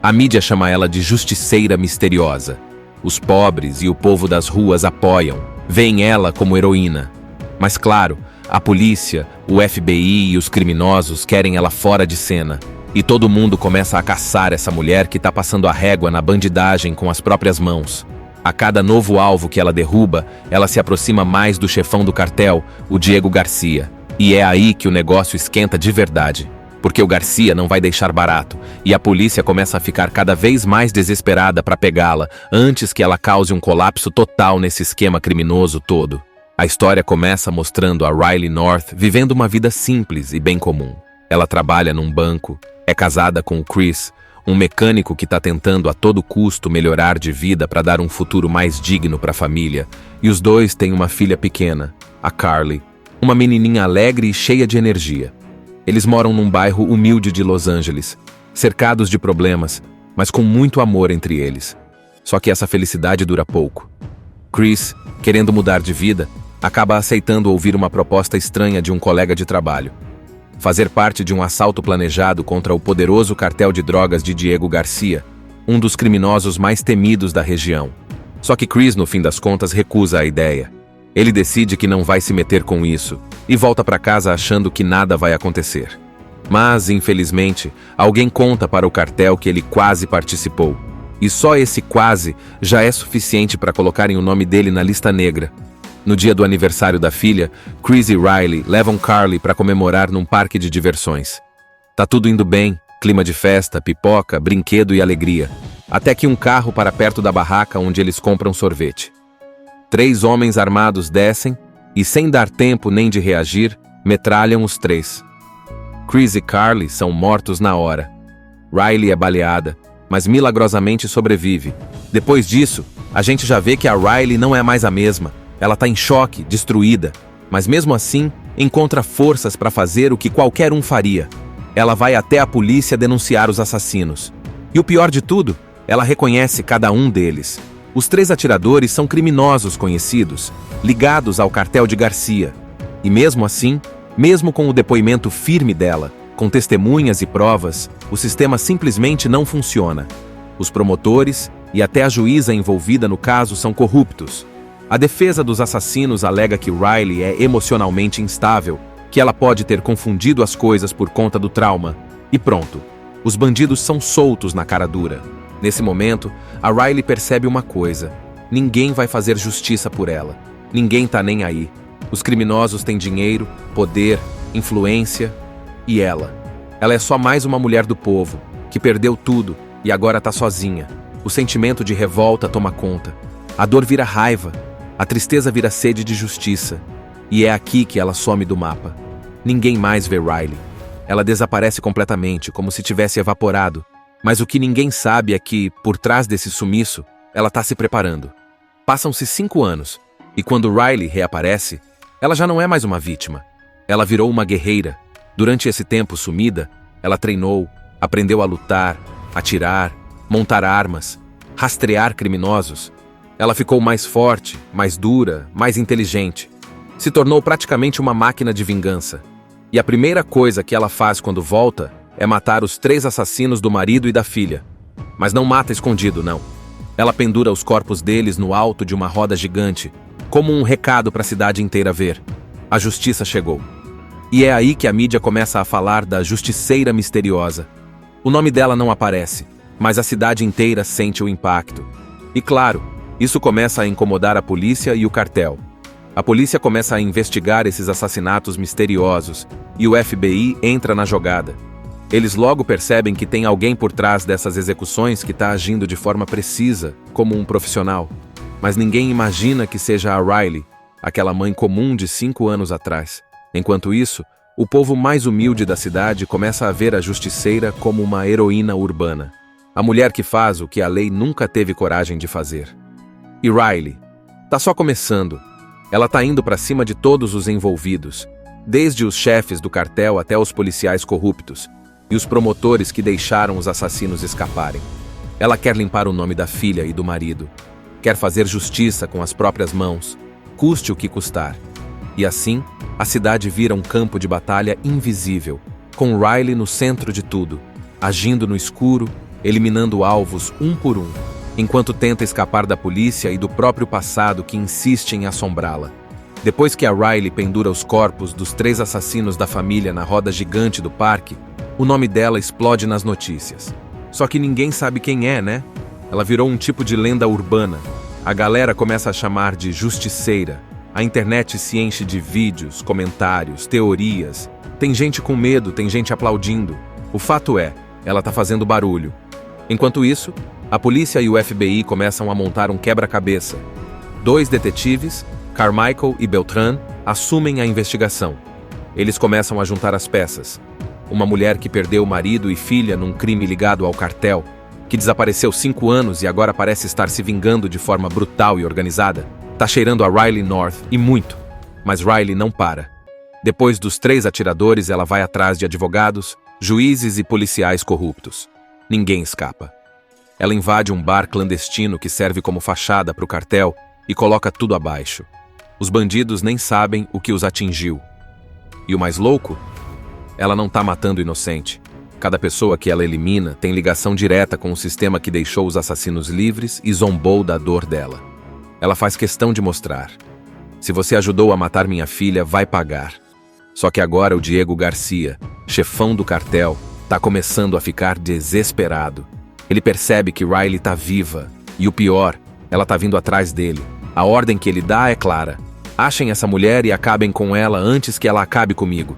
A mídia chama ela de justiceira misteriosa. Os pobres e o povo das ruas apoiam, veem ela como heroína. Mas claro, a polícia, o FBI e os criminosos querem ela fora de cena. E todo mundo começa a caçar essa mulher que tá passando a régua na bandidagem com as próprias mãos. A cada novo alvo que ela derruba, ela se aproxima mais do chefão do cartel, o Diego Garcia. E é aí que o negócio esquenta de verdade. Porque o Garcia não vai deixar barato, e a polícia começa a ficar cada vez mais desesperada para pegá-la, antes que ela cause um colapso total nesse esquema criminoso todo. A história começa mostrando a Riley North vivendo uma vida simples e bem comum. Ela trabalha num banco, é casada com o Chris, um mecânico que está tentando a todo custo melhorar de vida para dar um futuro mais digno para a família, e os dois têm uma filha pequena, a Carly, uma menininha alegre e cheia de energia. Eles moram num bairro humilde de Los Angeles, cercados de problemas, mas com muito amor entre eles. Só que essa felicidade dura pouco. Chris, querendo mudar de vida, acaba aceitando ouvir uma proposta estranha de um colega de trabalho: fazer parte de um assalto planejado contra o poderoso cartel de drogas de Diego Garcia, um dos criminosos mais temidos da região. Só que Chris, no fim das contas, recusa a ideia. Ele decide que não vai se meter com isso e volta para casa achando que nada vai acontecer. Mas, infelizmente, alguém conta para o cartel que ele quase participou. E só esse quase já é suficiente para colocarem o nome dele na lista negra. No dia do aniversário da filha, Chris e Riley levam Carly para comemorar num parque de diversões. Tá tudo indo bem, clima de festa, pipoca, brinquedo e alegria. Até que um carro para perto da barraca onde eles compram sorvete. 3 homens armados descem e, sem dar tempo nem de reagir, metralham os 3. Chris e Carly são mortos na hora. Riley é baleada, mas milagrosamente sobrevive. Depois disso, a gente já vê que a Riley não é mais a mesma. Ela tá em choque, destruída, mas mesmo assim, encontra forças para fazer o que qualquer um faria. Ela vai até a polícia denunciar os assassinos. E o pior de tudo, ela reconhece cada um deles. Os 3 atiradores são criminosos conhecidos, ligados ao cartel de Garcia. E mesmo assim, mesmo com o depoimento firme dela, com testemunhas e provas, o sistema simplesmente não funciona. Os promotores e até a juíza envolvida no caso são corruptos. A defesa dos assassinos alega que Riley é emocionalmente instável, que ela pode ter confundido as coisas por conta do trauma. E pronto, os bandidos são soltos na cara dura. Nesse momento, a Riley percebe uma coisa: ninguém vai fazer justiça por ela. Ninguém tá nem aí. Os criminosos têm dinheiro, poder, influência. E ela? Ela é só mais uma mulher do povo, que perdeu tudo e agora tá sozinha. O sentimento de revolta toma conta. A dor vira raiva. A tristeza vira sede de justiça. E é aqui que ela some do mapa. Ninguém mais vê Riley. Ela desaparece completamente, como se tivesse evaporado. Mas o que ninguém sabe é que, por trás desse sumiço, ela tá se preparando. Passam-se 5 anos, e quando Riley reaparece, ela já não é mais uma vítima. Ela virou uma guerreira. Durante esse tempo sumida, ela treinou, aprendeu a lutar, atirar, montar armas, rastrear criminosos. Ela ficou mais forte, mais dura, mais inteligente. Se tornou praticamente uma máquina de vingança. E a primeira coisa que ela faz quando volta é matar os 3 assassinos do marido e da filha. Mas não mata escondido, não. Ela pendura os corpos deles no alto de uma roda gigante, como um recado para a cidade inteira ver. A justiça chegou. E é aí que a mídia começa a falar da justiceira misteriosa. O nome dela não aparece, mas a cidade inteira sente o impacto. E claro, isso começa a incomodar a polícia e o cartel. A polícia começa a investigar esses assassinatos misteriosos e o FBI entra na jogada. Eles logo percebem que tem alguém por trás dessas execuções que está agindo de forma precisa, como um profissional. Mas ninguém imagina que seja a Riley, aquela mãe comum de 5 anos atrás. Enquanto isso, o povo mais humilde da cidade começa a ver a justiceira como uma heroína urbana. A mulher que faz o que a lei nunca teve coragem de fazer. E Riley? Tá só começando. Ela tá indo pra cima de todos os envolvidos, desde os chefes do cartel até os policiais corruptos e os promotores que deixaram os assassinos escaparem. Ela quer limpar o nome da filha e do marido. Quer fazer justiça com as próprias mãos, custe o que custar. E assim, a cidade vira um campo de batalha invisível, com Riley no centro de tudo, agindo no escuro, eliminando alvos um por um, enquanto tenta escapar da polícia e do próprio passado que insiste em assombrá-la. Depois que a Riley pendura os corpos dos 3 assassinos da família na roda gigante do parque, o nome dela explode nas notícias. Só que ninguém sabe quem é, né? Ela virou um tipo de lenda urbana. A galera começa a chamar de justiceira. A internet se enche de vídeos, comentários, teorias. Tem gente com medo, tem gente aplaudindo. O fato é, ela tá fazendo barulho. Enquanto isso, a polícia e o FBI começam a montar um quebra-cabeça. 2 detetives, Carmichael e Beltran assumem a investigação. Eles começam a juntar as peças. Uma mulher que perdeu marido e filha num crime ligado ao cartel, que desapareceu 5 anos e agora parece estar se vingando de forma brutal e organizada, tá cheirando a Riley North e muito. Mas Riley não para. Depois dos 3 atiradores, ela vai atrás de advogados, juízes e policiais corruptos. Ninguém escapa. Ela invade um bar clandestino que serve como fachada para o cartel e coloca tudo abaixo. Os bandidos nem sabem o que os atingiu. E o mais louco? Ela não tá matando inocente. Cada pessoa que ela elimina tem ligação direta com o sistema que deixou os assassinos livres e zombou da dor dela. Ela faz questão de mostrar. Se você ajudou a matar minha filha, vai pagar. Só que agora o Diego Garcia, chefão do cartel, tá começando a ficar desesperado. Ele percebe que Riley tá viva. E o pior, ela tá vindo atrás dele. A ordem que ele dá é clara. Achem essa mulher e acabem com ela antes que ela acabe comigo.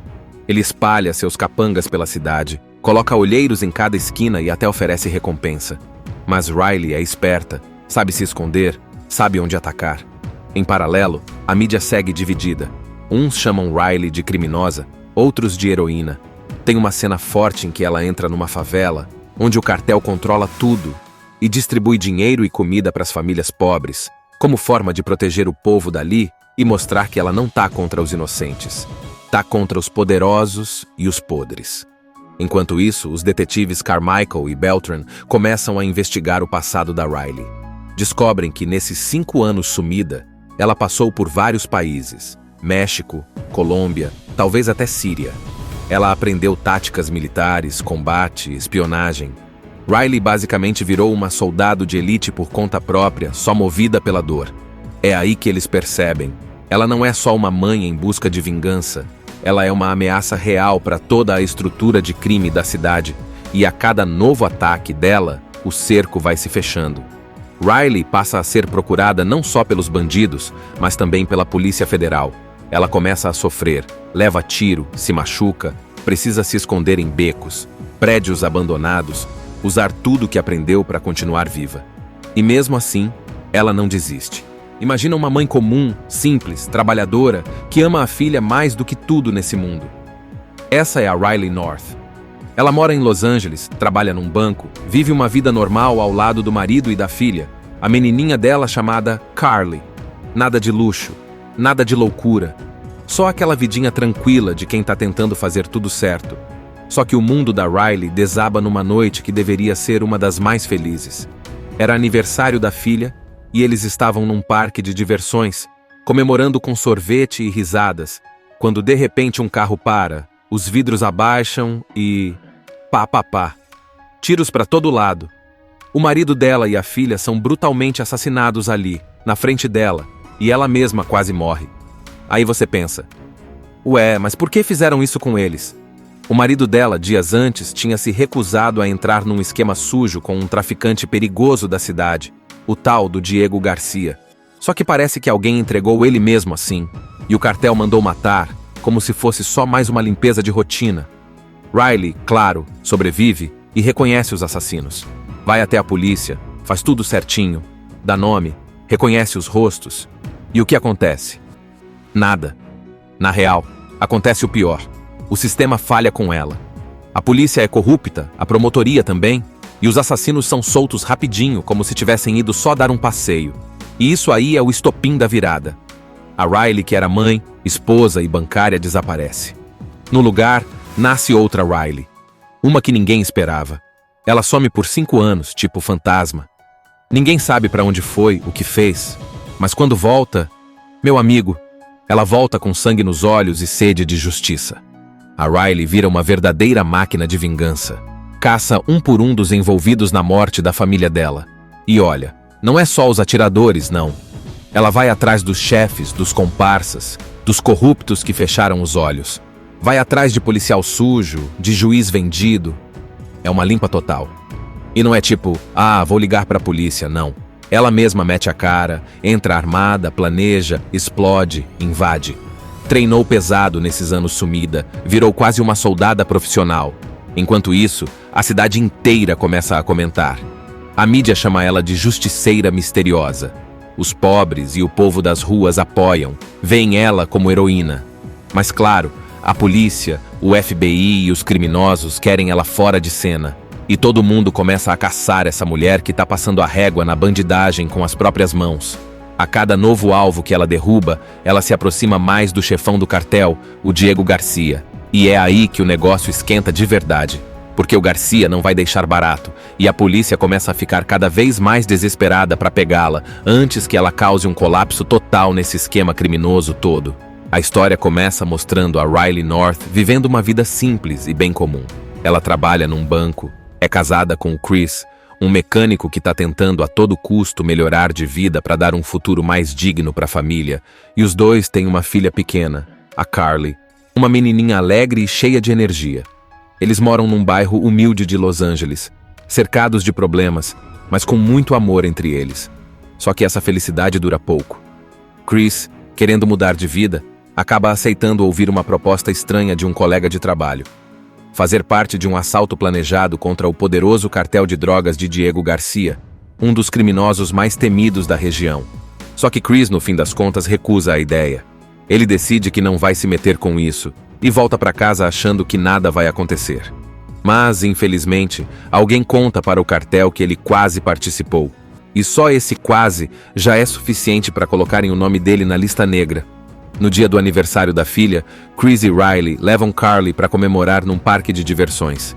Ele espalha seus capangas pela cidade, coloca olheiros em cada esquina e até oferece recompensa. Mas Riley é esperta, sabe se esconder, sabe onde atacar. Em paralelo, a mídia segue dividida. Uns chamam Riley de criminosa, outros de heroína. Tem uma cena forte em que ela entra numa favela, onde o cartel controla tudo e distribui dinheiro e comida para as famílias pobres, como forma de proteger o povo dali e mostrar que ela não tá contra os inocentes. Tá contra os poderosos e os podres. Enquanto isso, os detetives Carmichael e Beltran começam a investigar o passado da Riley. Descobrem que nesses 5 anos sumida, ela passou por vários países: México, Colômbia, talvez até Síria. Ela aprendeu táticas militares, combate, espionagem. Riley basicamente virou uma soldado de elite por conta própria, só movida pela dor. É aí que eles percebem. Ela não é só uma mãe em busca de vingança. Ela é uma ameaça real para toda a estrutura de crime da cidade. E a cada novo ataque dela, o cerco vai se fechando. Riley passa a ser procurada não só pelos bandidos, mas também pela Polícia Federal. Ela começa a sofrer, leva tiro, se machuca, precisa se esconder em becos, prédios abandonados, usar tudo o que aprendeu para continuar viva. E mesmo assim, ela não desiste. Imagina uma mãe comum, simples, trabalhadora, que ama a filha mais do que tudo nesse mundo. Essa é a Riley North. Ela mora em Los Angeles, trabalha num banco, vive uma vida normal ao lado do marido e da filha, a menininha dela chamada Carly. Nada de luxo, nada de loucura, só aquela vidinha tranquila de quem tá tentando fazer tudo certo. Só que o mundo da Riley desaba numa noite que deveria ser uma das mais felizes. Era aniversário da filha e eles estavam num parque de diversões, comemorando com sorvete e risadas, quando de repente um carro para, os vidros abaixam e... pá, pá, pá. Tiros para todo lado. O marido dela e a filha são brutalmente assassinados ali, na frente dela, e ela mesma quase morre. Aí você pensa, ué, mas por que fizeram isso com eles? O marido dela, dias antes, tinha se recusado a entrar num esquema sujo com um traficante perigoso da cidade, o tal do Diego Garcia. Só que parece que alguém entregou ele mesmo assim, e o cartel mandou matar, como se fosse só mais uma limpeza de rotina. Riley, claro, sobrevive e reconhece os assassinos. Vai até a polícia, faz tudo certinho, dá nome, reconhece os rostos. E o que acontece? Nada. Na real, acontece o pior. O sistema falha com ela. A polícia é corrupta, a promotoria também, e os assassinos são soltos rapidinho, como se tivessem ido só dar um passeio. E isso aí é o estopim da virada. A Riley, que era mãe, esposa e bancária, desaparece. No lugar, nasce outra Riley. Uma que ninguém esperava. Ela some por 5 anos, tipo fantasma. Ninguém sabe para onde foi, o que fez. Mas quando volta, meu amigo, ela volta com sangue nos olhos e sede de justiça. A Riley vira uma verdadeira máquina de vingança. Caça um por um dos envolvidos na morte da família dela. E olha, não é só os atiradores, não. Ela vai atrás dos chefes, dos comparsas, dos corruptos que fecharam os olhos. Vai atrás de policial sujo, de juiz vendido. É uma limpa total. E não é tipo, vou ligar pra polícia, não. Ela mesma mete a cara, entra armada, planeja, explode, invade. Treinou pesado nesses anos sumida, virou quase uma soldada profissional. Enquanto isso, a cidade inteira começa a comentar. A mídia chama ela de justiceira misteriosa. Os pobres e o povo das ruas apoiam, veem ela como heroína. Mas claro, a polícia, o FBI e os criminosos querem ela fora de cena. E todo mundo começa a caçar essa mulher que tá passando a régua na bandidagem com as próprias mãos. A cada novo alvo que ela derruba, ela se aproxima mais do chefão do cartel, o Diego Garcia. E é aí que o negócio esquenta de verdade. Porque o Garcia não vai deixar barato, e a polícia começa a ficar cada vez mais desesperada para pegá-la, antes que ela cause um colapso total nesse esquema criminoso todo. A história começa mostrando a Riley North vivendo uma vida simples e bem comum. Ela trabalha num banco, é casada com o Chris, um mecânico que está tentando a todo custo melhorar de vida para dar um futuro mais digno para a família, e os dois têm uma filha pequena, a Carly, uma menininha alegre e cheia de energia. Eles moram num bairro humilde de Los Angeles, cercados de problemas, mas com muito amor entre eles. Só que essa felicidade dura pouco. Chris, querendo mudar de vida, acaba aceitando ouvir uma proposta estranha de um colega de trabalho. Fazer parte de um assalto planejado contra o poderoso cartel de drogas de Diego Garcia, um dos criminosos mais temidos da região. Só que Chris, no fim das contas, recusa a ideia. Ele decide que não vai se meter com isso, e volta para casa achando que nada vai acontecer. Mas, infelizmente, alguém conta para o cartel que ele quase participou. E só esse quase já é suficiente para colocarem o nome dele na lista negra. No dia do aniversário da filha, Chris e Riley levam Carly para comemorar num parque de diversões.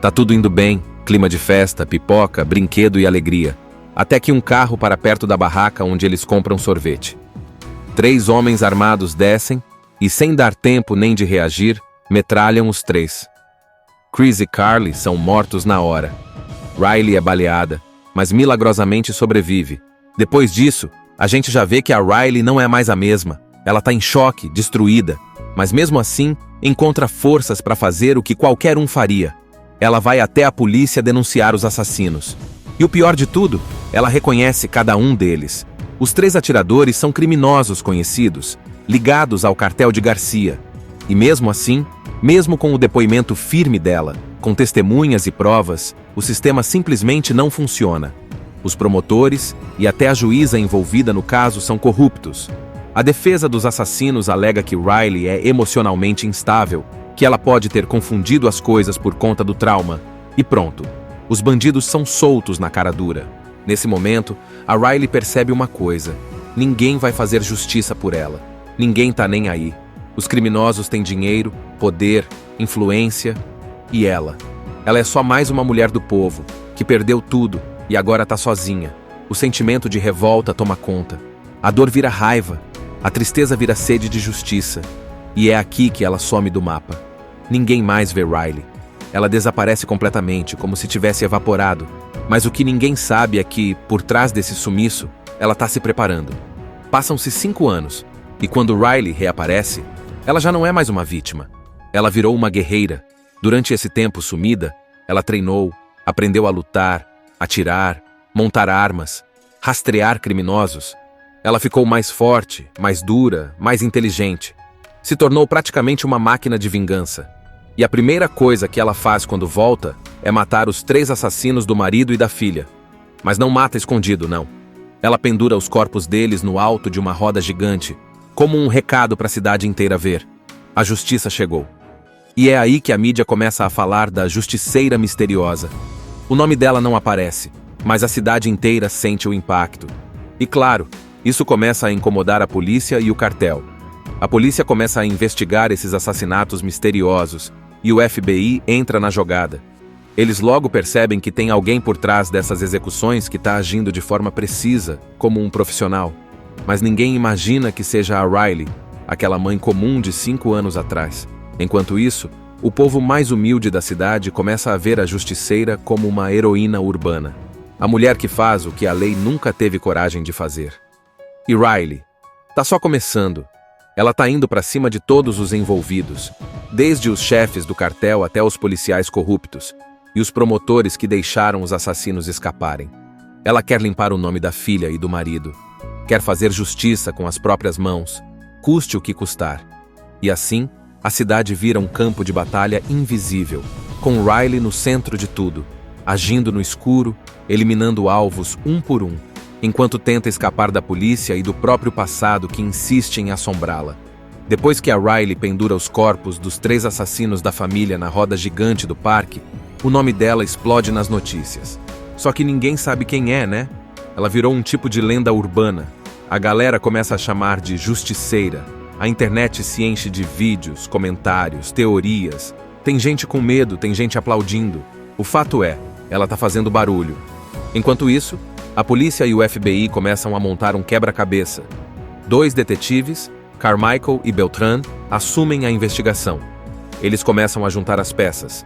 Tá tudo indo bem, clima de festa, pipoca, brinquedo e alegria. Até que um carro para perto da barraca onde eles compram sorvete. 3 homens armados descem e, sem dar tempo nem de reagir, metralham os 3. Chris e Carly são mortos na hora. Riley é baleada, mas milagrosamente sobrevive. Depois disso, a gente já vê que a Riley não é mais a mesma. Ela tá em choque, destruída, mas mesmo assim, encontra forças para fazer o que qualquer um faria. Ela vai até a polícia denunciar os assassinos. E o pior de tudo, ela reconhece cada um deles. Os 3 atiradores são criminosos conhecidos, ligados ao cartel de Garcia. E mesmo assim, mesmo com o depoimento firme dela, com testemunhas e provas, o sistema simplesmente não funciona. Os promotores e até a juíza envolvida no caso são corruptos. A defesa dos assassinos alega que Riley é emocionalmente instável, que ela pode ter confundido as coisas por conta do trauma. E pronto, os bandidos são soltos na cara dura. Nesse momento, a Riley percebe uma coisa: ninguém vai fazer justiça por ela. Ninguém tá nem aí. Os criminosos têm dinheiro, poder, influência. E ela? Ela é só mais uma mulher do povo, que perdeu tudo e agora tá sozinha. O sentimento de revolta toma conta. A dor vira raiva. A tristeza vira sede de justiça. E é aqui que ela some do mapa. Ninguém mais vê Riley. Ela desaparece completamente, como se tivesse evaporado. Mas o que ninguém sabe é que, por trás desse sumiço, ela tá se preparando. Passam-se 5 anos. E quando Riley reaparece, ela já não é mais uma vítima. Ela virou uma guerreira. Durante esse tempo sumida, ela treinou, aprendeu a lutar, atirar, montar armas, rastrear criminosos. Ela ficou mais forte, mais dura, mais inteligente. Se tornou praticamente uma máquina de vingança. E a primeira coisa que ela faz quando volta é matar os 3 assassinos do marido e da filha. Mas não mata escondido, não. Ela pendura os corpos deles no alto de uma roda gigante, como um recado para a cidade inteira ver. A justiça chegou. E é aí que a mídia começa a falar da justiceira misteriosa. O nome dela não aparece, mas a cidade inteira sente o impacto. E claro, isso começa a incomodar a polícia e o cartel. A polícia começa a investigar esses assassinatos misteriosos e o FBI entra na jogada. Eles logo percebem que tem alguém por trás dessas execuções que está agindo de forma precisa, como um profissional. Mas ninguém imagina que seja a Riley, aquela mãe comum de 5 anos atrás. Enquanto isso, o povo mais humilde da cidade começa a ver a justiceira como uma heroína urbana. A mulher que faz o que a lei nunca teve coragem de fazer. E Riley? Tá só começando. Ela tá indo pra cima de todos os envolvidos, desde os chefes do cartel até os policiais corruptos e os promotores que deixaram os assassinos escaparem. Ela quer limpar o nome da filha e do marido. Quer fazer justiça com as próprias mãos, custe o que custar. E assim, a cidade vira um campo de batalha invisível, com Riley no centro de tudo, agindo no escuro, eliminando alvos um por um. enquanto tenta escapar da polícia e do próprio passado que insiste em assombrá-la. Depois que a Riley pendura os corpos dos 3 assassinos da família na roda gigante do parque, o nome dela explode nas notícias. Só que ninguém sabe quem é, né? Ela virou um tipo de lenda urbana. A galera começa a chamar de justiceira. A internet se enche de vídeos, comentários, teorias. Tem gente com medo, tem gente aplaudindo. O fato é, ela tá fazendo barulho. Enquanto isso, a polícia e o FBI começam a montar um quebra-cabeça. 2 detetives, Carmichael e Beltran, assumem a investigação. Eles começam a juntar as peças.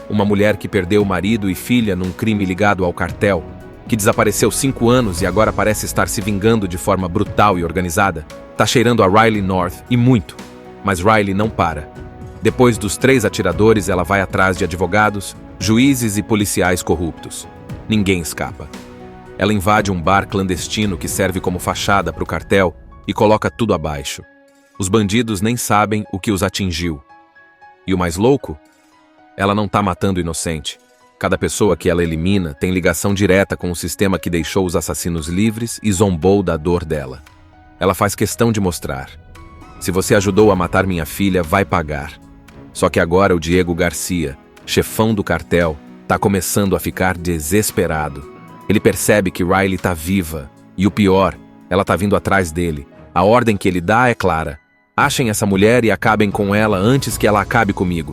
Uma mulher que perdeu marido e filha num crime ligado ao cartel, que desapareceu 5 anos e agora parece estar se vingando de forma brutal e organizada, tá cheirando a Riley North e muito. Mas Riley não para. Depois dos 3 atiradores, ela vai atrás de advogados, juízes e policiais corruptos. Ninguém escapa. Ela invade um bar clandestino que serve como fachada para o cartel e coloca tudo abaixo. Os bandidos nem sabem o que os atingiu. E o mais louco? Ela não tá matando inocente. Cada pessoa que ela elimina tem ligação direta com o sistema que deixou os assassinos livres e zombou da dor dela. Ela faz questão de mostrar. Se você ajudou a matar minha filha, vai pagar. Só que agora o Diego Garcia, chefão do cartel, tá começando a ficar desesperado. Ele percebe que Riley tá viva. E o pior, ela tá vindo atrás dele. A ordem que ele dá é clara. Achem essa mulher e acabem com ela antes que ela acabe comigo.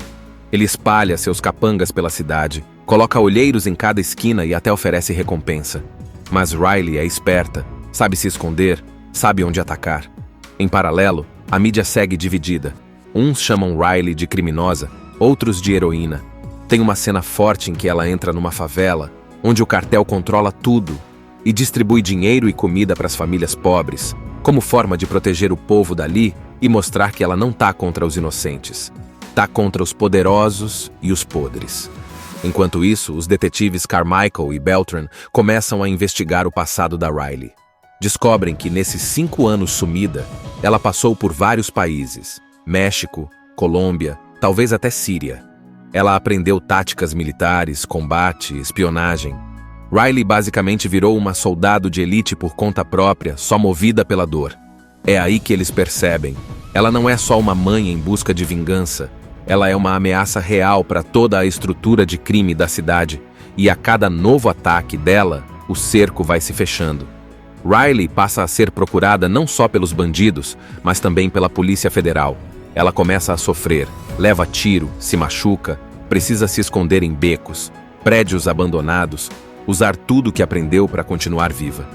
Ele espalha seus capangas pela cidade, coloca olheiros em cada esquina e até oferece recompensa. Mas Riley é esperta, sabe se esconder, sabe onde atacar. Em paralelo, a mídia segue dividida. Uns chamam Riley de criminosa, outros de heroína. Tem uma cena forte em que ela entra numa favela, onde o cartel controla tudo e distribui dinheiro e comida para as famílias pobres, como forma de proteger o povo dali e mostrar que ela não tá contra os inocentes. Tá contra os poderosos e os podres. Enquanto isso, os detetives Carmichael e Beltran começam a investigar o passado da Riley. Descobrem que nesses 5 anos sumida, ela passou por vários países: México, Colômbia, talvez até Síria. Ela aprendeu táticas militares, combate, espionagem. Riley basicamente virou uma soldado de elite por conta própria, só movida pela dor. É aí que eles percebem. Ela não é só uma mãe em busca de vingança. Ela é uma ameaça real para toda a estrutura de crime da cidade. E a cada novo ataque dela, o cerco vai se fechando. Riley passa a ser procurada não só pelos bandidos, mas também pela Polícia Federal. Ela começa a sofrer, leva tiro, se machuca, precisa se esconder em becos, prédios abandonados, usar tudo que aprendeu para continuar viva.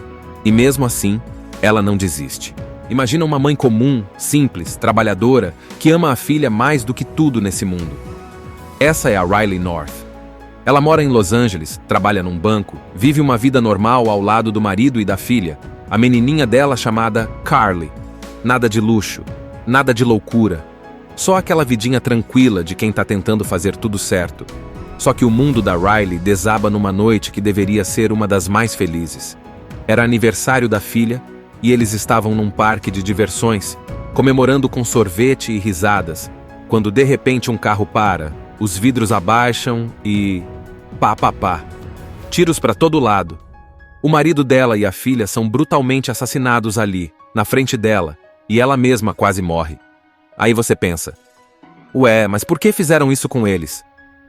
E mesmo assim, ela não desiste. Imagina uma mãe comum, simples, trabalhadora, que ama a filha mais do que tudo nesse mundo. Essa é a Riley North. Ela mora em Los Angeles, trabalha num banco, vive uma vida normal ao lado do marido e da filha, a menininha dela chamada Carly. Nada de luxo, nada de loucura. Só aquela vidinha tranquila de quem tá tentando fazer tudo certo. Só que o mundo da Riley desaba numa noite que deveria ser uma das mais felizes. Era aniversário da filha e eles estavam num parque de diversões, comemorando com sorvete e risadas, quando de repente um carro para, os vidros abaixam e... pá, pá, pá. Tiros para todo lado. O marido dela e a filha são brutalmente assassinados ali, na frente dela, e ela mesma quase morre. Aí você pensa, ué, mas por que fizeram isso com eles?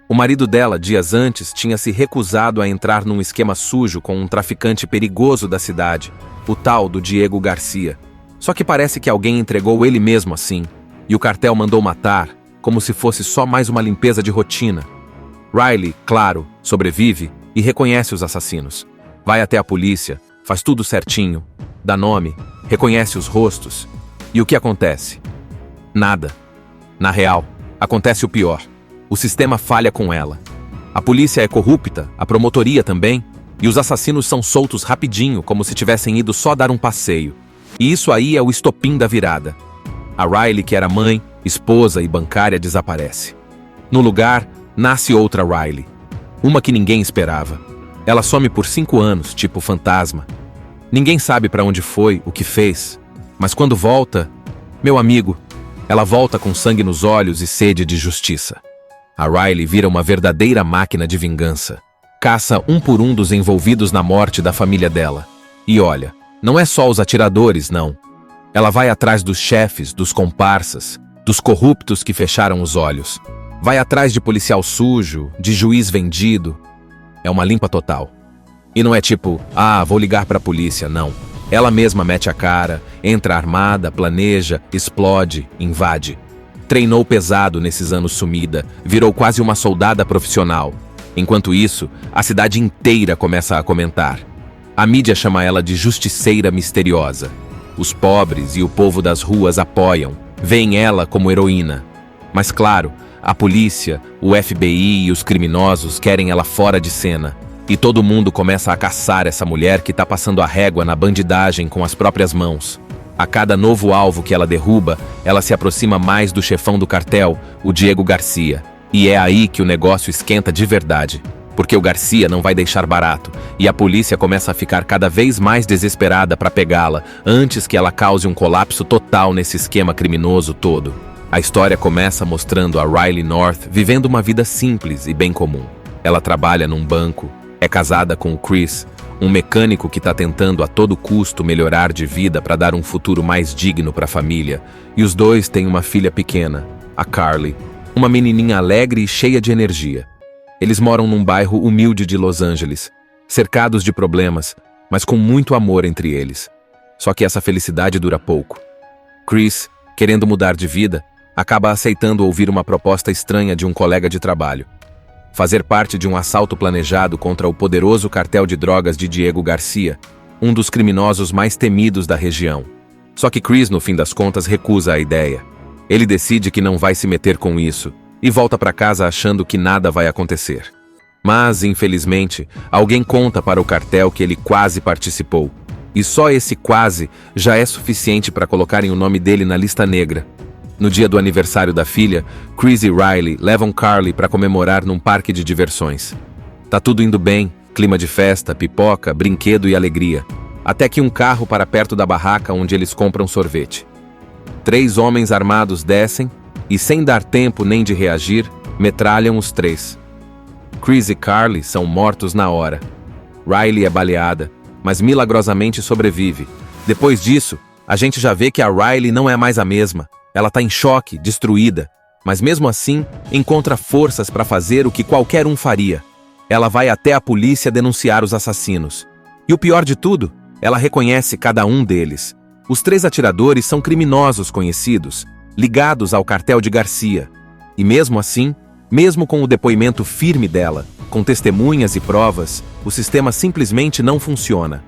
O marido dela, dias antes, tinha se recusado a entrar num esquema sujo com um traficante perigoso da cidade, o tal do Diego Garcia. Só que parece que alguém entregou ele mesmo assim, e o cartel mandou matar, como se fosse só mais uma limpeza de rotina. Riley, claro, sobrevive e reconhece os assassinos. Vai até a polícia, faz tudo certinho, dá nome, reconhece os rostos. E o que acontece? Nada. Na real, acontece o pior. O sistema falha com ela. A polícia é corrupta, a promotoria também, e os assassinos são soltos rapidinho, como se tivessem ido só dar um passeio. E isso aí é o estopim da virada. A Riley, que era mãe, esposa e bancária, desaparece. No lugar, nasce outra Riley. Uma que ninguém esperava. Ela some por 5 anos, tipo fantasma. Ninguém sabe para onde foi, o que fez. Mas quando volta, meu amigo, ela volta com sangue nos olhos e sede de justiça. A Riley vira uma verdadeira máquina de vingança. Caça um por um dos envolvidos na morte da família dela. E olha, não é só os atiradores, não. Ela vai atrás dos chefes, dos comparsas, dos corruptos que fecharam os olhos. Vai atrás de policial sujo, de juiz vendido. É uma limpa total. E não é tipo, vou ligar pra polícia, não. Ela mesma mete a cara, entra armada, planeja, explode, invade. Treinou pesado nesses anos sumida, virou quase uma soldada profissional. Enquanto isso, a cidade inteira começa a comentar. A mídia chama ela de justiceira misteriosa. Os pobres e o povo das ruas apoiam, veem ela como heroína. Mas claro, a polícia, o FBI e os criminosos querem ela fora de cena. E todo mundo começa a caçar essa mulher que tá passando a régua na bandidagem com as próprias mãos. A cada novo alvo que ela derruba, ela se aproxima mais do chefão do cartel, o Diego Garcia. E é aí que o negócio esquenta de verdade. Porque o Garcia não vai deixar barato, e a polícia começa a ficar cada vez mais desesperada para pegá-la, antes que ela cause um colapso total nesse esquema criminoso todo. A história começa mostrando a Riley North vivendo uma vida simples e bem comum. Ela trabalha num banco, é casada com o Chris, um mecânico que está tentando a todo custo melhorar de vida para dar um futuro mais digno para a família, e os dois têm uma filha pequena, a Carly, uma menininha alegre e cheia de energia. Eles moram num bairro humilde de Los Angeles, cercados de problemas, mas com muito amor entre eles. Só que essa felicidade dura pouco. Chris, querendo mudar de vida, acaba aceitando ouvir uma proposta estranha de um colega de trabalho. Fazer parte de um assalto planejado contra o poderoso cartel de drogas de Diego Garcia, um dos criminosos mais temidos da região. Só que Chris, no fim das contas, recusa a ideia. Ele decide que não vai se meter com isso e volta para casa achando que nada vai acontecer. Mas, infelizmente, alguém conta para o cartel que ele quase participou. E só esse quase já é suficiente para colocarem o nome dele na lista negra. No dia do aniversário da filha, Chris e Riley levam Carly para comemorar num parque de diversões. Tá tudo indo bem, clima de festa, pipoca, brinquedo e alegria. Até que um carro para perto da barraca onde eles compram sorvete. 3 homens armados descem e, sem dar tempo nem de reagir, metralham os 3. Chris e Carly são mortos na hora. Riley é baleada, mas milagrosamente sobrevive. Depois disso, a gente já vê que a Riley não é mais a mesma. Ela tá em choque, destruída, mas mesmo assim encontra forças para fazer o que qualquer um faria. Ela vai até a polícia denunciar os assassinos. E o pior de tudo, ela reconhece cada um deles. Os 3 atiradores são criminosos conhecidos, ligados ao cartel de Garcia. E mesmo assim, mesmo com o depoimento firme dela, com testemunhas e provas, o sistema simplesmente não funciona.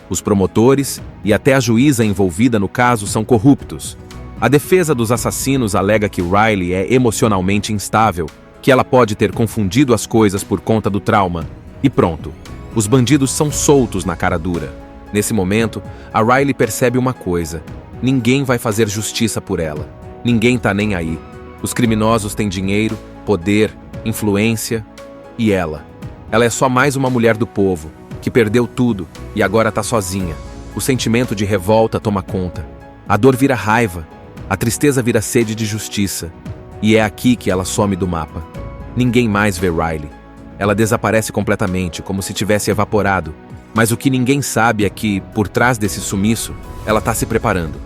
Os promotores e até a juíza envolvida no caso são corruptos. A defesa dos assassinos alega que Riley é emocionalmente instável, que ela pode ter confundido as coisas por conta do trauma. E pronto, os bandidos são soltos na cara dura. Nesse momento, a Riley percebe uma coisa: ninguém vai fazer justiça por ela. Ninguém tá nem aí. Os criminosos têm dinheiro, poder, influência. E ela? Ela é só mais uma mulher do povo, que perdeu tudo e agora tá sozinha. O sentimento de revolta toma conta. A dor vira raiva. A tristeza vira sede de justiça. E é aqui que ela some do mapa. Ninguém mais vê Riley. Ela desaparece completamente, como se tivesse evaporado. Mas o que ninguém sabe é que, por trás desse sumiço, ela está se preparando.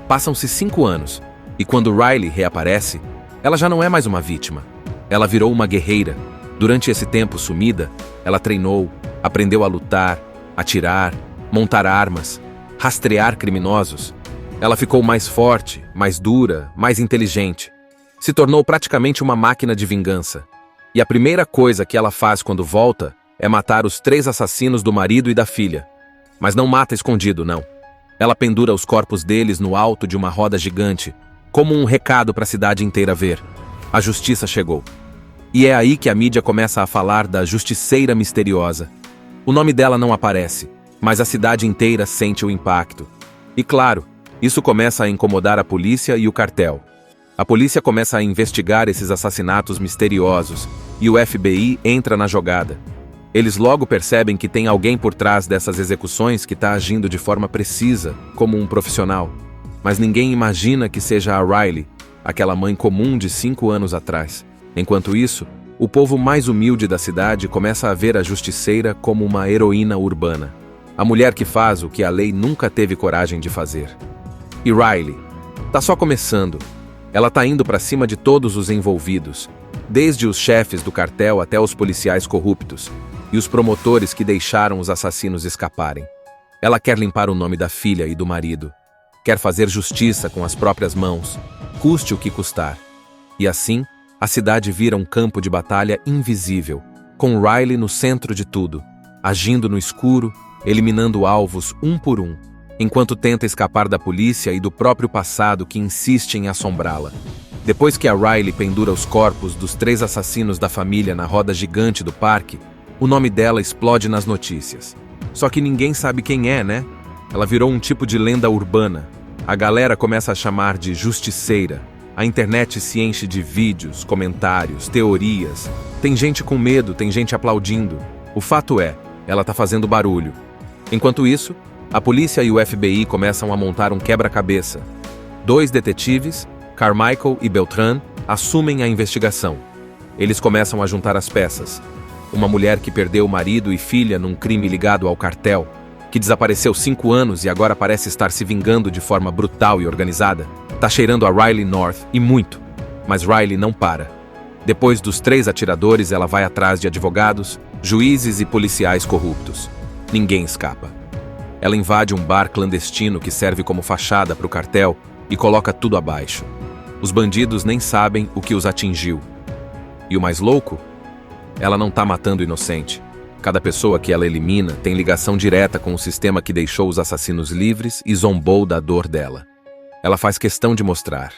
Passam-se 5 anos, e quando Riley reaparece, ela já não é mais uma vítima. Ela virou uma guerreira. Durante esse tempo sumida, ela treinou, aprendeu a lutar, atirar, montar armas, rastrear criminosos. Ela ficou mais forte, mais dura, mais inteligente. Se tornou praticamente uma máquina de vingança. E a primeira coisa que ela faz quando volta é matar os 3 assassinos do marido e da filha. Mas não mata escondido, não. Ela pendura os corpos deles no alto de uma roda gigante, como um recado para a cidade inteira ver. A justiça chegou. E é aí que a mídia começa a falar da justiceira misteriosa. O nome dela não aparece, mas a cidade inteira sente o impacto. E claro, isso começa a incomodar a polícia e o cartel. A polícia começa a investigar esses assassinatos misteriosos e o FBI entra na jogada. Eles logo percebem que tem alguém por trás dessas execuções que está agindo de forma precisa, como um profissional. Mas ninguém imagina que seja a Riley, aquela mãe comum de 5 anos atrás. Enquanto isso, o povo mais humilde da cidade começa a ver a justiceira como uma heroína urbana. A mulher que faz o que a lei nunca teve coragem de fazer. E Riley? Tá só começando. Ela tá indo pra cima de todos os envolvidos, desde os chefes do cartel até os policiais corruptos e os promotores que deixaram os assassinos escaparem. Ela quer limpar o nome da filha e do marido. Quer fazer justiça com as próprias mãos, custe o que custar. E assim, a cidade vira um campo de batalha invisível, com Riley no centro de tudo, agindo no escuro, eliminando alvos um por um, enquanto tenta escapar da polícia e do próprio passado que insiste em assombrá-la. Depois que a Riley pendura os corpos dos 3 assassinos da família na roda gigante do parque, o nome dela explode nas notícias. Só que ninguém sabe quem é, né? Ela virou um tipo de lenda urbana. A galera começa a chamar de justiceira. A internet se enche de vídeos, comentários, teorias. Tem gente com medo, tem gente aplaudindo. O fato é, ela tá fazendo barulho. Enquanto isso, a polícia e o FBI começam a montar um quebra-cabeça. 2 detetives, Carmichael e Beltran, assumem a investigação. Eles começam a juntar as peças. Uma mulher que perdeu marido e filha num crime ligado ao cartel, que desapareceu 5 anos e agora parece estar se vingando de forma brutal e organizada, tá cheirando a Riley North e muito. Mas Riley não para. Depois dos 3 atiradores, ela vai atrás de advogados, juízes e policiais corruptos. Ninguém escapa. Ela invade um bar clandestino que serve como fachada para o cartel e coloca tudo abaixo. Os bandidos nem sabem o que os atingiu. E o mais louco? Ela não tá matando inocente. Cada pessoa que ela elimina tem ligação direta com o sistema que deixou os assassinos livres e zombou da dor dela. Ela faz questão de mostrar.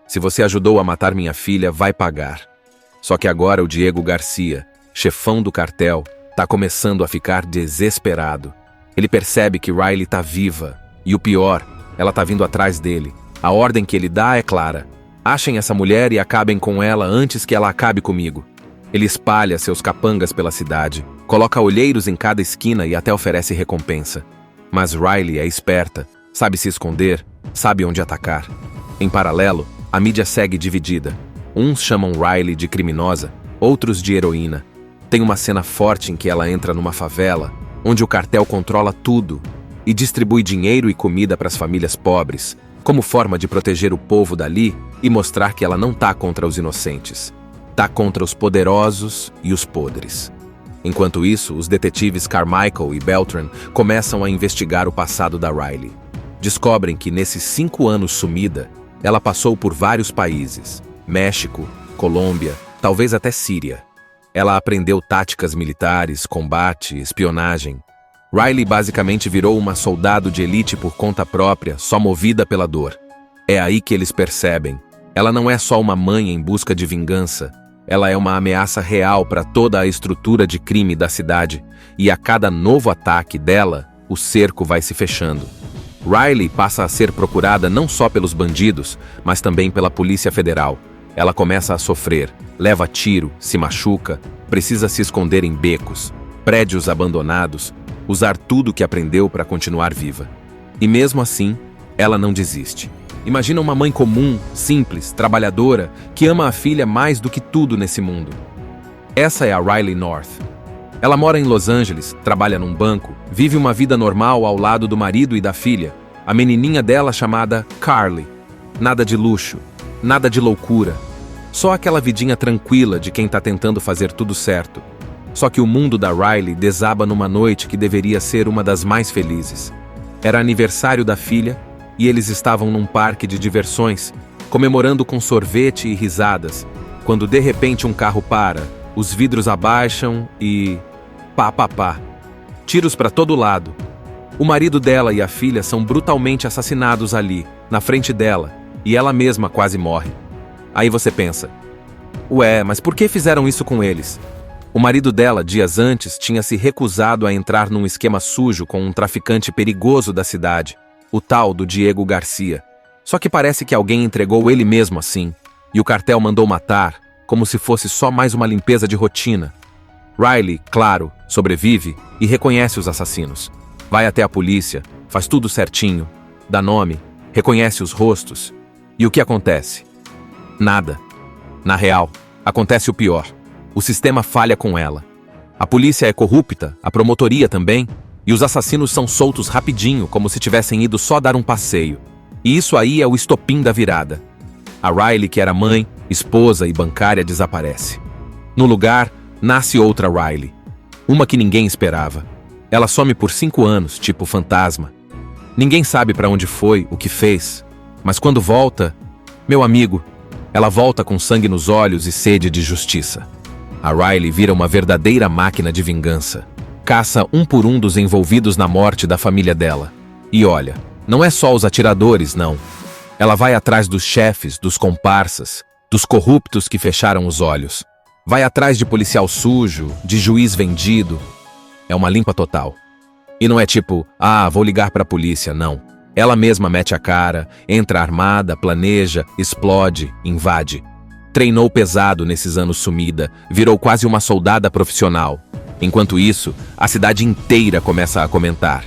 Se você ajudou a matar minha filha, vai pagar. Só que agora o Diego Garcia, chefão do cartel, tá começando a ficar desesperado. Ele percebe que Riley tá viva. E o pior, ela tá vindo atrás dele. A ordem que ele dá é clara. Achem essa mulher e acabem com ela antes que ela acabe comigo. Ele espalha seus capangas pela cidade, coloca olheiros em cada esquina e até oferece recompensa. Mas Riley é esperta, sabe se esconder, sabe onde atacar. Em paralelo, a mídia segue dividida. Uns chamam Riley de criminosa, outros de heroína. Tem uma cena forte em que ela entra numa favela, onde o cartel controla tudo e distribui dinheiro e comida para as famílias pobres, como forma de proteger o povo dali e mostrar que ela não tá contra os inocentes. Tá contra os poderosos e os podres. Enquanto isso, os detetives Carmichael e Beltran começam a investigar o passado da Riley. Descobrem que nesses 5 anos sumida, ela passou por vários países: México, Colômbia, talvez até Síria. Ela aprendeu táticas militares, combate, espionagem. Riley basicamente virou uma soldado de elite por conta própria, só movida pela dor. É aí que eles percebem. Ela não é só uma mãe em busca de vingança. Ela é uma ameaça real para toda a estrutura de crime da cidade, e a cada novo ataque dela, o cerco vai se fechando. Riley passa a ser procurada não só pelos bandidos, mas também pela Polícia Federal. Ela começa a sofrer, leva tiro, se machuca, precisa se esconder em becos, prédios abandonados, usar tudo que aprendeu para continuar viva. E mesmo assim, ela não desiste. Imagina uma mãe comum, simples, trabalhadora, que ama a filha mais do que tudo nesse mundo. Essa é a Riley North. Ela mora em Los Angeles, trabalha num banco, vive uma vida normal ao lado do marido e da filha, a menininha dela chamada Carly. Nada de luxo, nada de loucura. Só aquela vidinha tranquila de quem tá tentando fazer tudo certo. Só que o mundo da Riley desaba numa noite que deveria ser uma das mais felizes. Era aniversário da filha, e eles estavam num parque de diversões, comemorando com sorvete e risadas, quando de repente um carro para, os vidros abaixam e... pá. Tiros para todo lado. O marido dela e a filha são brutalmente assassinados ali, na frente dela, e ela mesma quase morre. Aí você pensa, ué, mas por que fizeram isso com eles? O marido dela, dias antes, tinha se recusado a entrar num esquema sujo com um traficante perigoso da cidade, o tal do Diego Garcia. Só que parece que alguém entregou ele mesmo assim, e o cartel mandou matar, como se fosse só mais uma limpeza de rotina. Riley, claro, sobrevive e reconhece os assassinos. Vai até a polícia, faz tudo certinho, dá nome, reconhece os rostos. E o que acontece? Nada. Na real, acontece o pior. O sistema falha com ela. A polícia é corrupta, a promotoria também. E os assassinos são soltos rapidinho, como se tivessem ido só dar um passeio. E isso aí é o estopim da virada. A Riley, que era mãe, esposa e bancária, desaparece. No lugar, nasce outra Riley. Uma que ninguém esperava. Ela some por 5 anos, tipo fantasma. Ninguém sabe para onde foi, o que fez. Mas quando volta, meu amigo, ela volta com sangue nos olhos e sede de justiça. A Riley vira uma verdadeira máquina de vingança. Caça um por um dos envolvidos na morte da família dela. E olha, não é só os atiradores, não. Ela vai atrás dos chefes, dos comparsas, dos corruptos que fecharam os olhos. Vai atrás de policial sujo, de juiz vendido. É uma limpa total. E não é tipo, vou ligar pra polícia, não. Ela mesma mete a cara, entra armada, planeja, explode, invade. Treinou pesado nesses anos sumida, virou quase uma soldada profissional. Enquanto isso, a cidade inteira começa a comentar.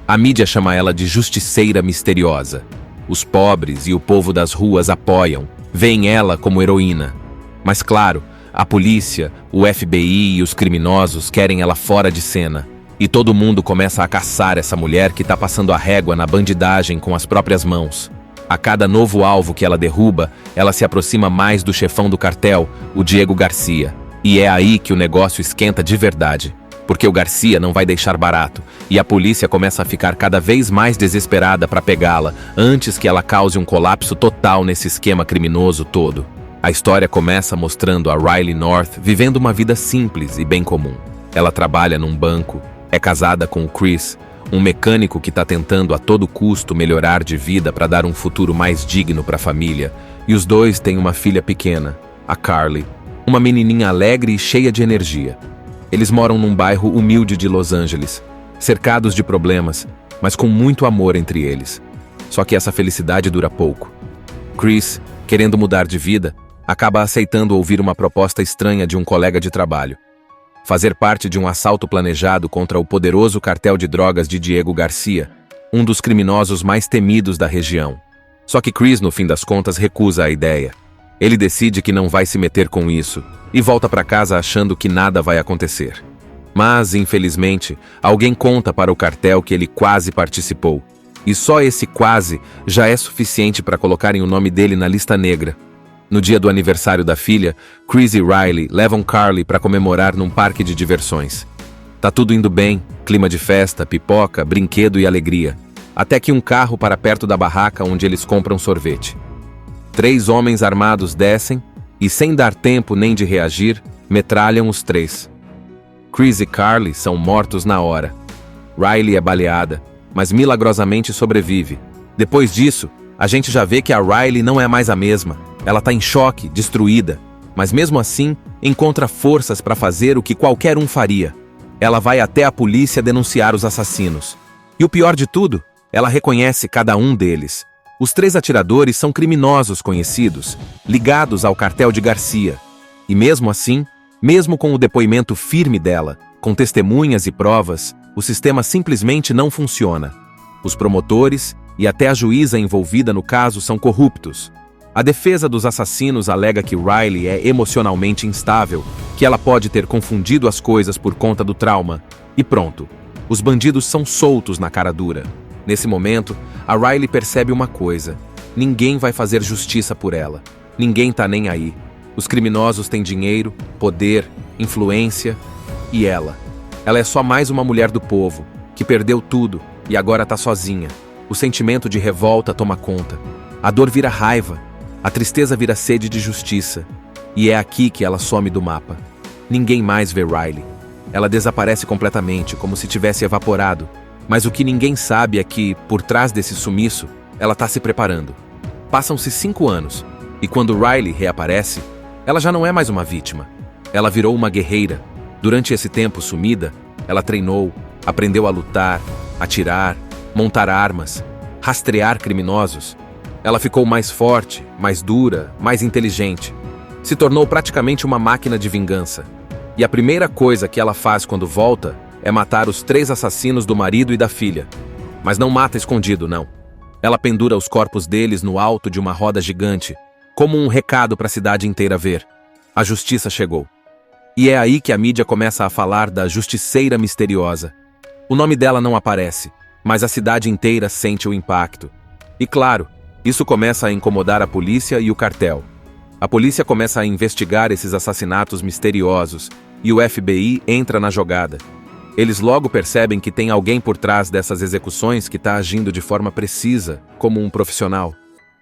A mídia chama ela de justiceira misteriosa. Os pobres e o povo das ruas apoiam, veem ela como heroína. Mas claro, a polícia, o FBI e os criminosos querem ela fora de cena. E todo mundo começa a caçar essa mulher que tá passando a régua na bandidagem com as próprias mãos. A cada novo alvo que ela derruba, ela se aproxima mais do chefão do cartel, o Diego Garcia. E é aí que o negócio esquenta de verdade. Porque o Garcia não vai deixar barato, e a polícia começa a ficar cada vez mais desesperada para pegá-la, antes que ela cause um colapso total nesse esquema criminoso todo. A história começa mostrando a Riley North vivendo uma vida simples e bem comum. Ela trabalha num banco, é casada com o Chris, um mecânico que está tentando a todo custo melhorar de vida para dar um futuro mais digno para a família, e os dois têm uma filha pequena, a Carly, uma menininha alegre e cheia de energia. Eles moram num bairro humilde de Los Angeles, cercados de problemas, mas com muito amor entre eles. Só que essa felicidade dura pouco. Chris, querendo mudar de vida, acaba aceitando ouvir uma proposta estranha de um colega de trabalho. Fazer parte de um assalto planejado contra o poderoso cartel de drogas de Diego Garcia, um dos criminosos mais temidos da região. Só que Chris, no fim das contas, recusa a ideia. Ele decide que não vai se meter com isso e volta para casa achando que nada vai acontecer. Mas, infelizmente, alguém conta para o cartel que ele quase participou. E só esse quase já é suficiente para colocarem o nome dele na lista negra. No dia do aniversário da filha, Chris e Riley levam Carly para comemorar num parque de diversões. Tá tudo indo bem, clima de festa, pipoca, brinquedo e alegria. Até que um carro para perto da barraca onde eles compram sorvete. 3 homens armados descem e, sem dar tempo nem de reagir, metralham os 3. Chris e Carly são mortos na hora. Riley é baleada, mas milagrosamente sobrevive. Depois disso, a gente já vê que a Riley não é mais a mesma. Ela tá em choque, destruída, mas mesmo assim encontra forças para fazer o que qualquer um faria. Ela vai até a polícia denunciar os assassinos. E o pior de tudo, ela reconhece cada um deles. Os 3 atiradores são criminosos conhecidos, ligados ao cartel de Garcia. E mesmo assim, mesmo com o depoimento firme dela, com testemunhas e provas, o sistema simplesmente não funciona. Os promotores e até a juíza envolvida no caso são corruptos. A defesa dos assassinos alega que Riley é emocionalmente instável, que ela pode ter confundido as coisas por conta do trauma. E pronto, os bandidos são soltos na cara dura. Nesse momento, a Riley percebe uma coisa: ninguém vai fazer justiça por ela. Ninguém tá nem aí. Os criminosos têm dinheiro, poder, influência. E ela? Ela é só mais uma mulher do povo, que perdeu tudo e agora tá sozinha. O sentimento de revolta toma conta. A dor vira raiva. A tristeza vira sede de justiça. E é aqui que ela some do mapa. Ninguém mais vê Riley. Ela desaparece completamente, como se tivesse evaporado. Mas o que ninguém sabe é que, por trás desse sumiço, ela tá se preparando. Passam-se 5 anos, e quando Riley reaparece, ela já não é mais uma vítima. Ela virou uma guerreira. Durante esse tempo sumida, ela treinou, aprendeu a lutar, atirar, montar armas, rastrear criminosos. Ela ficou mais forte, mais dura, mais inteligente. Se tornou praticamente uma máquina de vingança. E a primeira coisa que ela faz quando volta é matar os 3 assassinos do marido e da filha. Mas não mata escondido, não. Ela pendura os corpos deles no alto de uma roda gigante, como um recado para a cidade inteira ver. A justiça chegou. E é aí que a mídia começa a falar da justiceira misteriosa. O nome dela não aparece, mas a cidade inteira sente o impacto. E claro, isso começa a incomodar a polícia e o cartel. A polícia começa a investigar esses assassinatos misteriosos e o FBI entra na jogada. Eles logo percebem que tem alguém por trás dessas execuções que está agindo de forma precisa, como um profissional.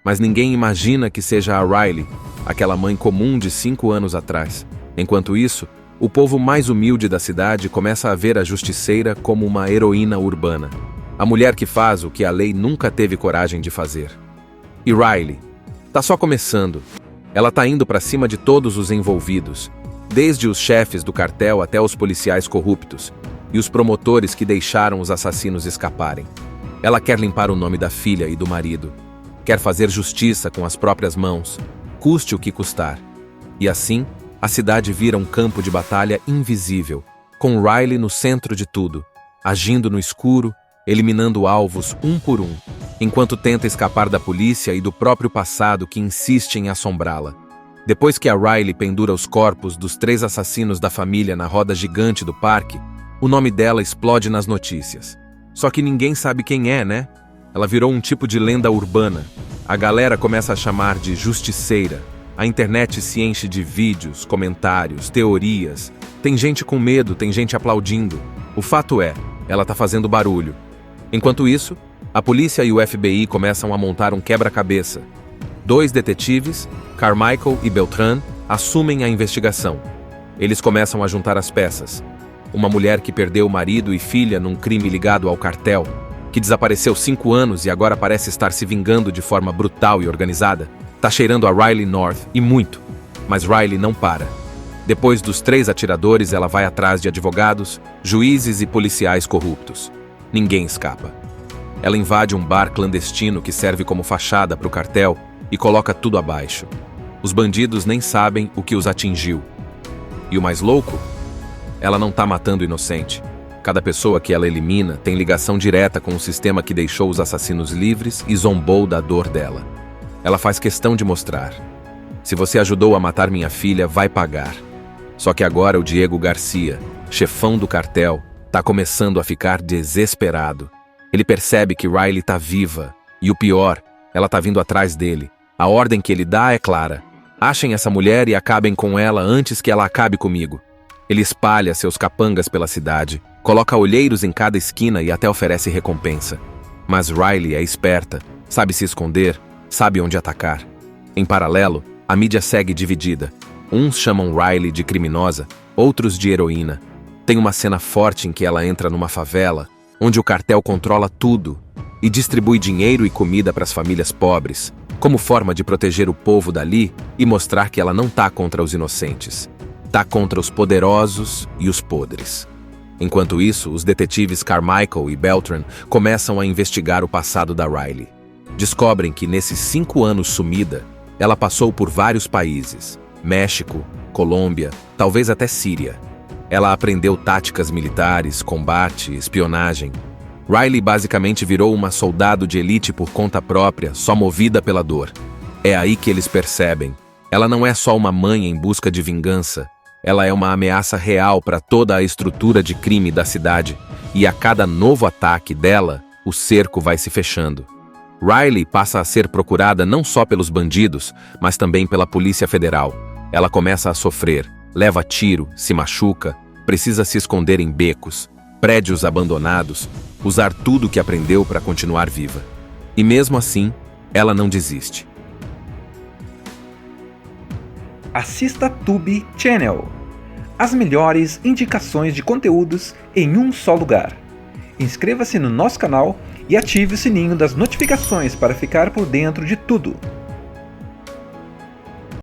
Mas ninguém imagina que seja a Riley, aquela mãe comum de 5 anos atrás. Enquanto isso, o povo mais humilde da cidade começa a ver a justiceira como uma heroína urbana. A mulher que faz o que a lei nunca teve coragem de fazer. E Riley? Tá só começando. Ela tá indo pra cima de todos os envolvidos, desde os chefes do cartel até os policiais corruptos e os promotores que deixaram os assassinos escaparem. Ela quer limpar o nome da filha e do marido. Quer fazer justiça com as próprias mãos, custe o que custar. E assim, a cidade vira um campo de batalha invisível, com Riley no centro de tudo, agindo no escuro, eliminando alvos um por um, enquanto tenta escapar da polícia e do próprio passado que insiste em assombrá-la. Depois que a Riley pendura os corpos dos 3 assassinos da família na roda gigante do parque, o nome dela explode nas notícias. Só que ninguém sabe quem é, né? Ela virou um tipo de lenda urbana. A galera começa a chamar de justiceira. A internet se enche de vídeos, comentários, teorias. Tem gente com medo, tem gente aplaudindo. O fato é, ela tá fazendo barulho. Enquanto isso, a polícia e o FBI começam a montar um quebra-cabeça. 2 detetives, Carmichael e Beltran, assumem a investigação. Eles começam a juntar as peças. Uma mulher que perdeu marido e filha num crime ligado ao cartel, que desapareceu 5 anos e agora parece estar se vingando de forma brutal e organizada, tá cheirando a Riley North e muito. Mas Riley não para. Depois dos 3 atiradores, ela vai atrás de advogados, juízes e policiais corruptos. Ninguém escapa. Ela invade um bar clandestino que serve como fachada para o cartel e coloca tudo abaixo. Os bandidos nem sabem o que os atingiu. E o mais louco? Ela não tá matando inocente. Cada pessoa que ela elimina tem ligação direta com o sistema que deixou os assassinos livres e zombou da dor dela. Ela faz questão de mostrar. Se você ajudou a matar minha filha, vai pagar. Só que agora o Diego Garcia, chefão do cartel, tá começando a ficar desesperado. Ele percebe que Riley tá viva. E o pior, ela tá vindo atrás dele. A ordem que ele dá é clara. Achem essa mulher e acabem com ela antes que ela acabe comigo. Ele espalha seus capangas pela cidade, coloca olheiros em cada esquina e até oferece recompensa. Mas Riley é esperta, sabe se esconder, sabe onde atacar. Em paralelo, a mídia segue dividida. Uns chamam Riley de criminosa, outros de heroína. Tem uma cena forte em que ela entra numa favela, onde o cartel controla tudo e distribui dinheiro e comida para as famílias pobres, como forma de proteger o povo dali e mostrar que ela não tá contra os inocentes. Tá contra os poderosos e os podres. Enquanto isso, os detetives Carmichael e Beltran começam a investigar o passado da Riley. Descobrem que nesses 5 anos sumida, ela passou por vários países: México, Colômbia, talvez até Síria. Ela aprendeu táticas militares, combate, espionagem. Riley basicamente virou uma soldado de elite por conta própria, só movida pela dor. É aí que eles percebem. Ela não é só uma mãe em busca de vingança. Ela é uma ameaça real para toda a estrutura de crime da cidade. E a cada novo ataque dela, o cerco vai se fechando. Riley passa a ser procurada não só pelos bandidos, mas também pela Polícia Federal. Ela começa a sofrer, leva tiro, se machuca, precisa se esconder em becos, prédios abandonados, usar tudo que aprendeu para continuar viva. E mesmo assim, ela não desiste. Assista Tube Channel. As melhores indicações de conteúdos em um só lugar. Inscreva-se no nosso canal e ative o sininho das notificações para ficar por dentro de tudo.